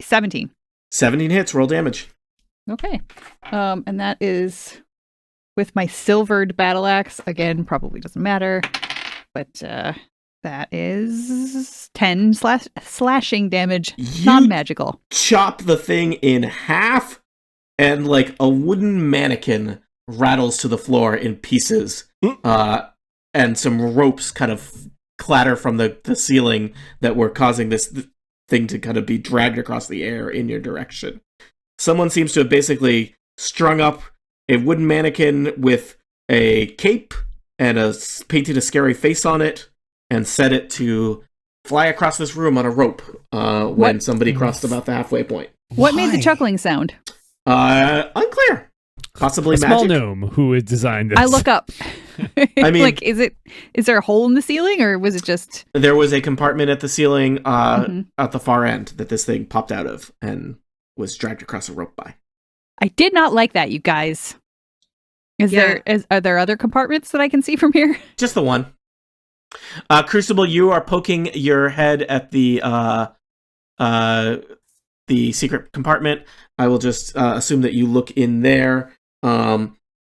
17. 17 hits. Roll damage. Okay. And that is with my silvered battle axe. Again, probably doesn't matter, but that is 10 slashing damage, non-magical. Chop the thing in half, and like a wooden mannequin rattles to the floor in pieces, and some ropes kind of clatter from the ceiling that were causing this thing to kind of be dragged across the air in your direction. Someone seems to have basically strung up a wooden mannequin with a cape and painted a scary face on it and set it to fly across this room on a rope when somebody crossed about the halfway point. What made the Why? chuckling sound? Unclear. Possibly A small magic. gnome who had designed this. I look up. I mean- like, is there a hole in the ceiling, or was it just? There was a compartment at the ceiling Mhm. at the far end that this thing popped out of and was dragged across a rope by. I did not like that, you guys. Are there other compartments that I can see from here? Just the one. Crucible, you are poking your head at the secret compartment. I will just assume that you look in there.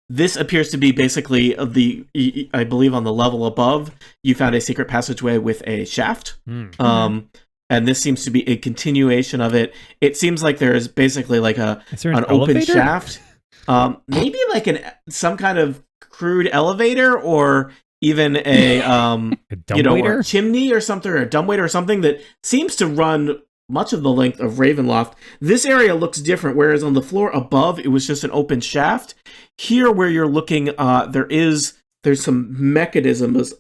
This appears to be basically I believe on the level above, you found a secret passageway with a shaft. And this seems to be a continuation of it. It seems like there is basically like Is there an open elevator? shaft. Maybe like some kind of crude elevator, or even a A dumbwaiter? or chimney or something, or a dumbwaiter or something that seems to run much of the length of Ravenloft. This area looks different, whereas on the floor above it was just an open shaft. Here, where you're looking, there's some mechanisms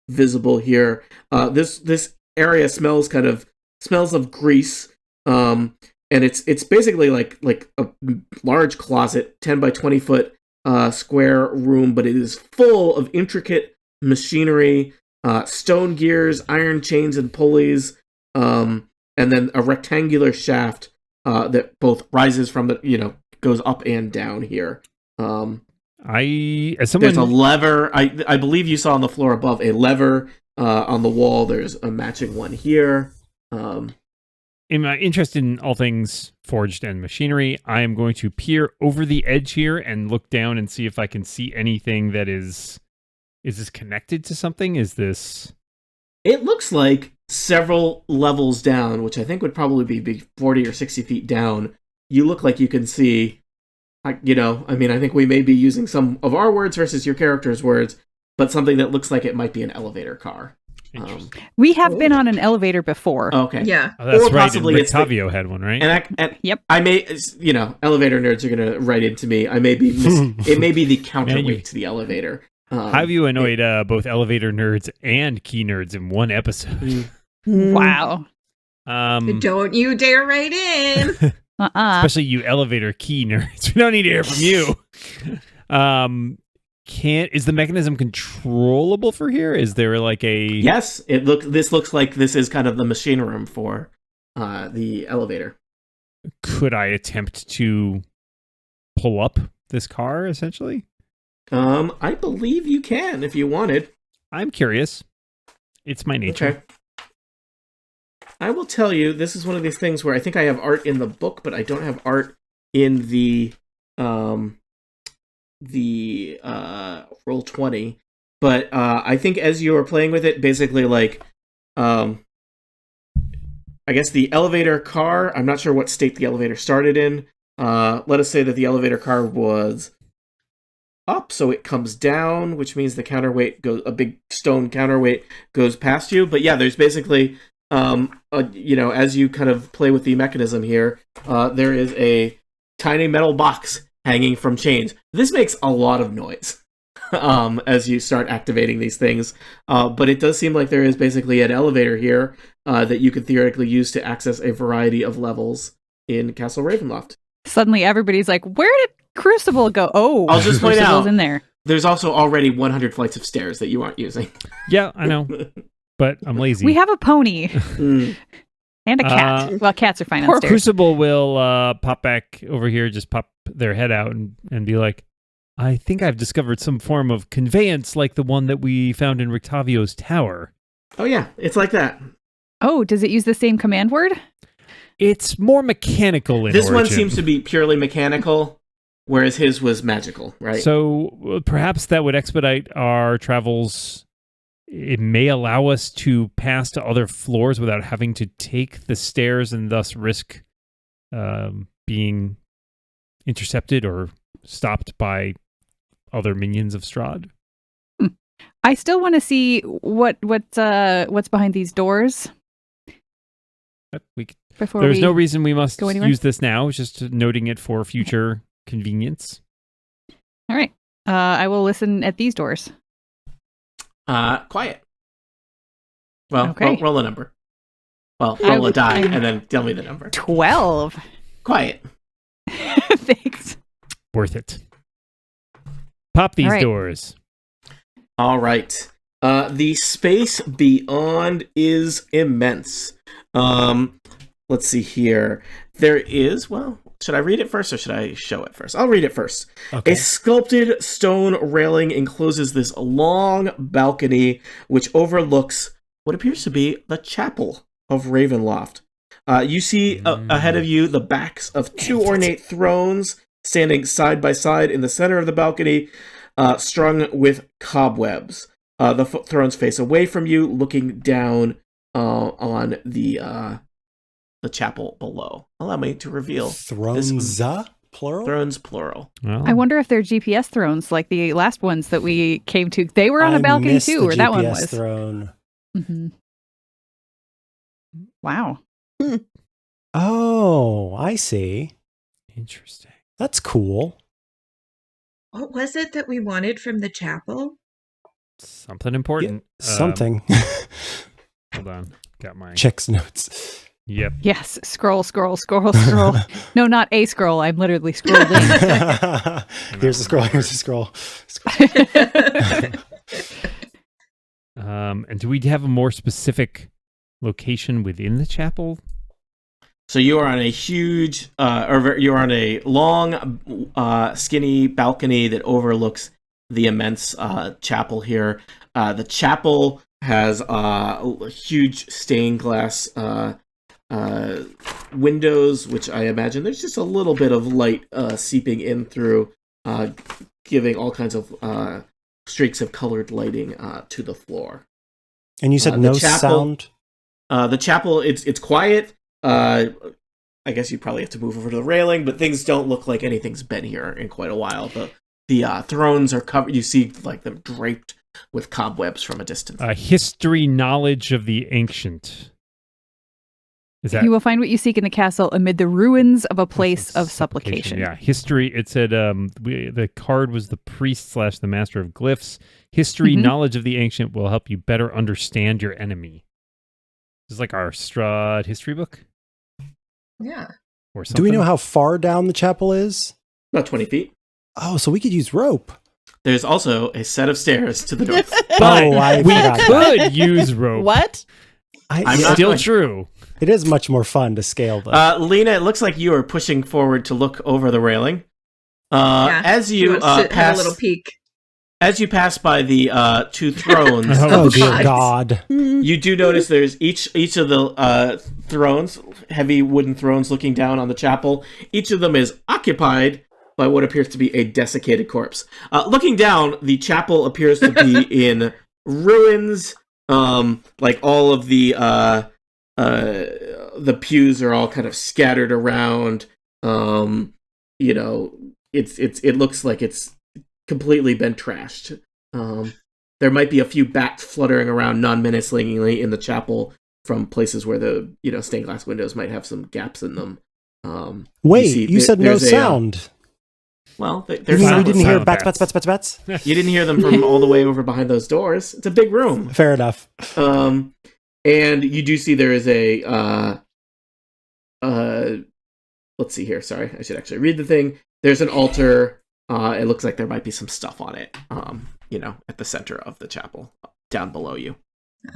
visible here. This area smells of grease, and it's basically like a large closet, 10 by 20 foot square room, but it is full of intricate machinery, stone gears, iron chains and pulleys, and then a rectangular shaft that both rises from goes up and down here. As someone, There's a lever. I believe you saw on the floor above a lever on the wall. There's a matching one here. In my interest in all things forged and machinery, I am going to peer over the edge here and look down and see if I can see anything that is this connected to something? Is this... It looks like several levels down, which I think would probably be 40 or 60 feet down. You look like you can see, I think we may be using some of our words versus your character's words, but something that looks like it might be an elevator car. We have been on an elevator before. Okay. Yeah. Oh, that's Or right. possibly And it's Rictavio had one, right? And Yep. I may, elevator nerds are going to write into me. I may be, it may be the counterweight to the elevator. How have you annoyed both elevator nerds and key nerds in one episode? Wow. Mm. Don't you dare write in. Especially you elevator key nerds. We don't need to hear from you. Is the mechanism controllable for here? Is there like a... Yes, this looks like this is kind of the machine room for the elevator. Could I attempt to pull up this car, essentially? I believe you can if you wanted. I'm curious. It's my nature. Okay. I will tell you, this is one of these things where I think I have art in the book, but I don't have art in the Roll20. But I think as you are playing with it, basically like, I guess the elevator car, I'm not sure what state the elevator started in. Let us say that the elevator car was up, so it comes down, which means the counterweight goes, a big stone counterweight goes past you. But yeah, there's basically, as you kind of play with the mechanism here, there is a tiny metal box hanging from chains. This makes a lot of noise as you start activating these things. But it does seem like there is basically an elevator here that you could theoretically use to access a variety of levels in Castle Ravenloft. Suddenly everybody's like, where did Crucible go? Oh, I'll just point Crucible's out, in there. There's also already 100 flights of stairs that you aren't using. Yeah, I know. But I'm lazy. We have a pony Mm. and a cat. Well, cats are fine Poor on stairs. Crucible will pop back over here, just pop their head out and be like, I think I've discovered some form of conveyance like the one that we found in Rictavio's tower. Oh yeah, it's like that. Oh, does it use the same command word? It's more mechanical in This one origin. seems to be purely mechanical, whereas his was magical, right? So perhaps that would expedite our travels. It may allow us to pass to other floors without having to take the stairs and thus risk being intercepted or stopped by other minions of Strahd. I still want to see what's behind these doors. There's no reason we must go anywhere? use this now. It's just noting it for future convenience. All right. I will listen at these doors. Quiet. Well, Okay. roll a number. Well, roll a die and then tell me the number. 12. Quiet. Thanks. Worth it. Pop these All right. doors. All right. The space beyond is immense. Let's see here. There is, well, should I read it first or should I show it first? I'll read it first. Okay. A sculpted stone railing encloses this long balcony which overlooks what appears to be the chapel of Ravenloft. You see ahead of you the backs of two ornate thrones standing side by side in the center of the balcony, strung with cobwebs. The thrones face away from you, looking down on the chapel below. Allow me to reveal Thrones, plural? Thrones plural. Well, I wonder if they're GPS thrones like the last ones that we came to. They were on a I balcony missed too, the or that one GPS was. throne. Mm-hmm. Wow. Oh, I see. interesting. That's cool. What was it that we wanted from the chapel? Something important. Something. Hold on. Got my... Chick's notes. Yep. Yes. Scroll. No, not a scroll. I'm literally scrolling. Here's a scroll. Here's a scroll. And do we have a more specific location within the chapel? So you are on a huge, you're on a long, skinny balcony that overlooks the immense chapel here. The chapel has huge stained glass windows, which I imagine there's just a little bit of light seeping in through, giving all kinds of streaks of colored lighting to the floor. And you said no sound? The chapel, it's quiet. I guess you probably have to move over to the railing, but things don't look like anything's been here in quite a while. The thrones are covered. You see like them draped with cobwebs from a distance. History knowledge of the ancient. Is that? You will find what you seek in the castle amid the ruins of a place of supplication. Yeah, history. It said the card was the priest / the master of glyphs. History knowledge of the ancient will help you better understand your enemy. This is like our Strahd history book. Yeah. Or something. Do we know how far down the chapel is? About 20 feet. Oh, so we could use rope. There's also a set of stairs to the north. But we forgot that. could use rope. What? I'm not Still going- true. It is much more fun to scale, though. Lena, it looks like you are pushing forward to look over the railing. Yeah, As she you wants to have pass, a little peek. as you pass by the two thrones, Oh, dear God. God. you do notice there's each of the thrones, heavy wooden thrones, looking down on the chapel. Each of them is occupied by what appears to be a desiccated corpse. Looking down, the chapel appears to be in ruins. Like all of the pews are all kind of scattered around. You know, it looks like it's completely been trashed. There might be a few bats fluttering around non-menacingly in the chapel from places where the stained glass windows might have some gaps in them. Wait, you said no sound. Well, You there's mean we sound. didn't hear silent bats, bats. bats? You didn't hear them from all the way over behind those doors. It's a big room. Fair enough. And you do see there is a let's see here. Sorry, I should actually read the thing. There's an altar. It looks like there might be some stuff on it. At the center of the chapel, down below you.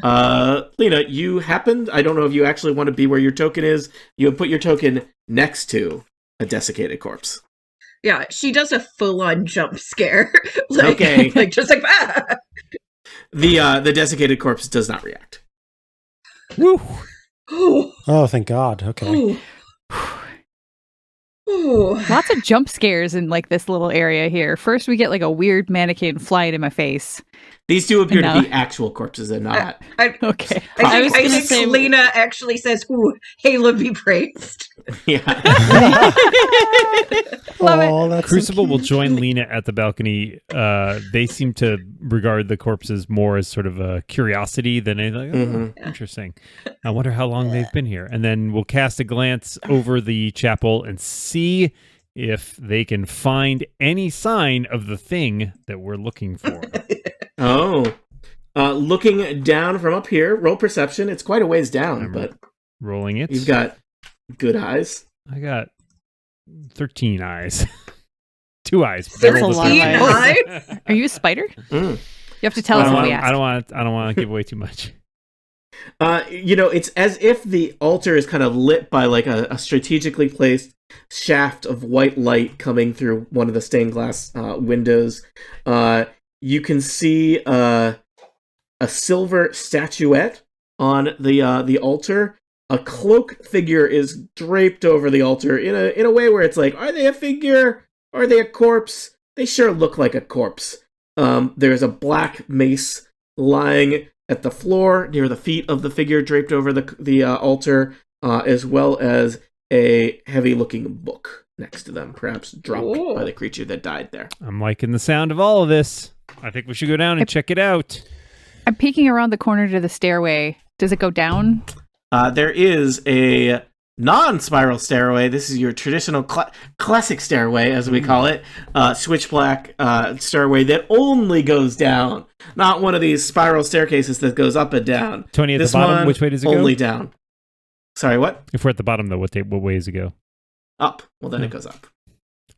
Lena, you happened. I don't know if you actually want to be where your token is. You have put your token next to a desiccated corpse. Yeah, she does a full-on jump scare. Okay. Like just like ah! The desiccated corpse does not react. Woo. Oh, Oh, thank God. Okay. oh. Oh. Lots of jump scares in like this little area here. First, we get like a weird mannequin flying in my face. These two appear No. to be actual corpses and not. Okay. I was think gonna say- Lena actually says, "Ooh, Hela be praised." Yeah. Love it. Oh, that's so Crucible will cute. join Lena at the balcony. They seem to regard the corpses more as sort of a curiosity than anything. Mhm. Interesting. I wonder how long they've been here. And then we'll cast a glance over the chapel and see if they can find any sign of the thing that we're looking for. Oh. Looking down from up here, roll perception. It's quite a ways down, but Rolling it. you've got good eyes. I got 13 eyes. 2 eyes. That's a lot of 13 eyes. eyes? Are you a spider? Mm. You have to tell I us don't what we want. asked. I don't want to give away too much. It's as if the altar is kind of lit by like a strategically placed shaft of white light coming through one of the stained glass windows. You can see a silver statuette on the altar. A cloak figure is draped over the altar in a way where it's like, are they a figure? Are they a corpse? They sure look like a corpse. There's a black mace lying at the floor near the feet of the figure draped over the altar, as well as a heavy-looking book next to them, perhaps dropped Ooh. by the creature that died there. I'm liking the sound of all of this. I think we should go down and check it out. I'm peeking around the corner to the stairway. Does it go down? There is a non-spiral stairway. This is your traditional classic stairway, as we call it. Switchback stairway that only goes down. Not one of these spiral staircases that goes up and down. Tony, at This the bottom, one, which way does it only go? down. Sorry, what? If we're at the bottom, though, what way does it go? Up. Well, then it goes up.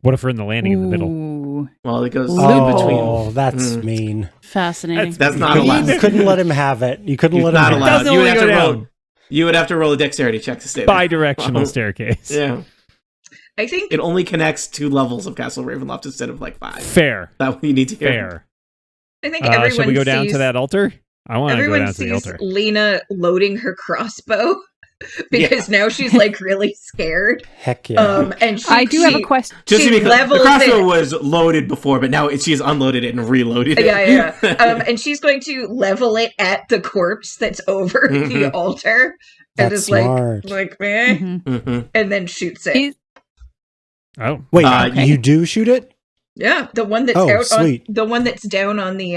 What if we're in the landing in the middle? Ooh. Well, it goes Loophole. between. Oh, that's Mm. mean. Fascinating. That's not You allowed. couldn't let him have it. You couldn't He's let not him have allowed. Doesn't You would only have to go roll. down. You would have to roll a dexterity check to stay there. Bi-directional staircase. Yeah. I think It only connects 2 levels of Castle Ravenloft instead of like 5. Fair. That what you need to hear. Fair. everyone Shall we go down sees, to that altar? I want to go everyone down to the sees altar. Lena loading her crossbow because now she's like really scared. Heck yeah. And I do have a question. Just to She be clear, the levels crossbow it. was loaded before, but now she's unloaded it and reloaded it. Yeah. And she's going to level it at the corpse that's over the altar. And That's is smart. like, meh, Mhm. and then shoots it. Is- Oh. Wait, okay. you do shoot it? Yeah, the one that's Oh, out sweet. on the one that's down on the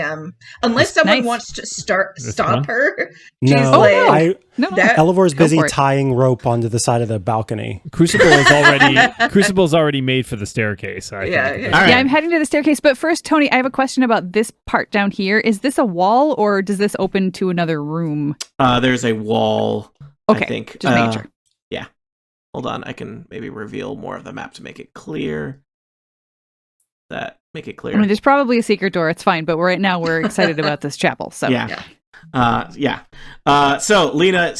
unless someone Nice. wants to This stop one? her. No, She's like No, no. that. Elevor's Go busy for it. tying rope onto the side of the balcony. Crucible's already made for the staircase. I Yeah, think. yeah. All right. Yeah, I'm heading to the staircase. But first, Tony, I have a question about this part down here. Is this a wall or does this open to another room? There's a wall, Okay, I think. just making sure. Hold on, I can maybe reveal more of the map to make it clear. Make it clear. I mean, there's probably a secret door. It's fine. But right now, we're excited about this chapel. So Yeah. So Lena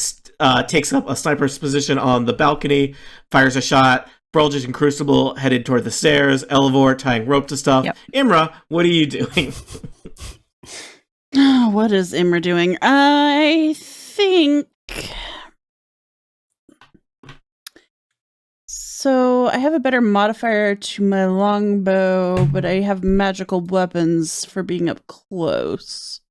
takes up a sniper's position on the balcony, fires a shot. Brolgic and Crucible headed toward the stairs. Elevor tying rope to stuff. Yep. Imra, what are you doing? What is Imra doing? I think. So I have a better modifier to my longbow, but I have magical weapons for being up close.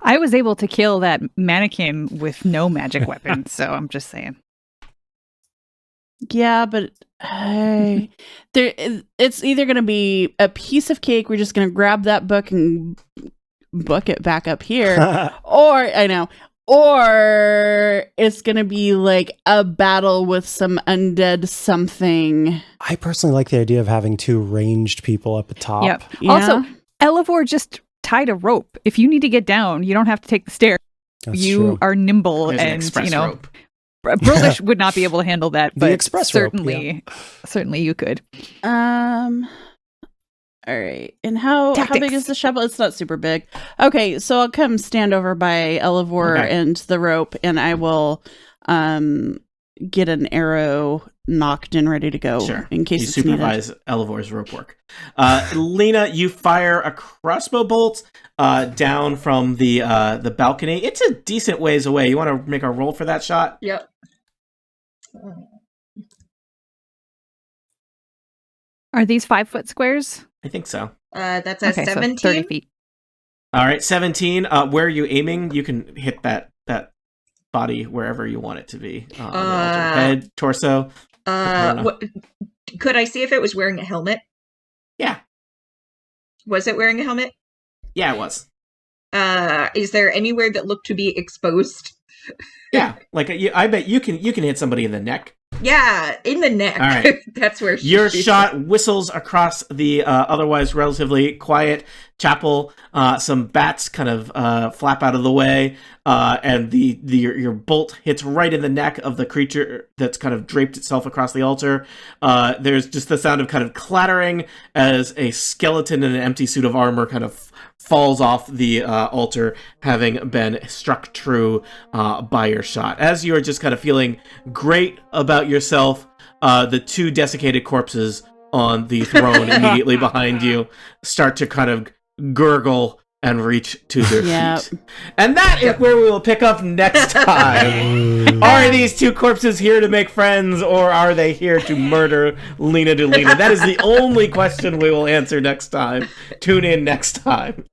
I was able to kill that mannequin with no magic weapon. So I'm just saying. Yeah, but it's either going to be a piece of cake. We're just going to grab that book and book it back up here, or it's going to be like a battle with some undead something. I personally like the idea of having 2 ranged people up the top. Yep. Yeah. Also, Elevor just tied a rope. If you need to get down, you don't have to take the stairs. That's you true. are nimble There's an and express rope. Brolish would not be able to handle that, The but express rope, certainly you could. All right. And how Tactics. big is the shovel? It's not super big. Okay, so I'll come stand over by Elevor Okay. and the rope, and I will get an arrow knocked and ready to go Sure. in case You it's needed. supervise Elevor's rope work. Lena, you fire a crossbow bolt down from the balcony. It's a decent ways away. You want to make a roll for that shot? Yep. Are these 5-foot squares? I think so. That's a Okay, so 17. 30 feet. All right, 17. Where are you aiming? You can hit that body wherever you want it to be. On the altar. Head, torso. Could I see if it was wearing a helmet? Yeah. Was it wearing a helmet? Yeah, it was. Is there anywhere that looked to be exposed? Yeah, like I bet you can hit somebody in the neck. Yeah, in the neck. All right. That's where Your shot whistles across the otherwise relatively quiet chapel. Some bats kind of flap out of the way, and your bolt hits right in the neck of the creature that's kind of draped itself across the altar. There's just the sound of kind of clattering as a skeleton in an empty suit of armor kind of falls off the altar, having been struck true by your shot. As you're just kind of feeling great about yourself, the 2 desiccated corpses on the throne immediately behind you start to kind of gurgle and reach to their feet. And that is where we will pick up next time. Are these 2 corpses here to make friends, or are they here to murder Lena Delena? That is the only question we will answer next time. Tune in next time.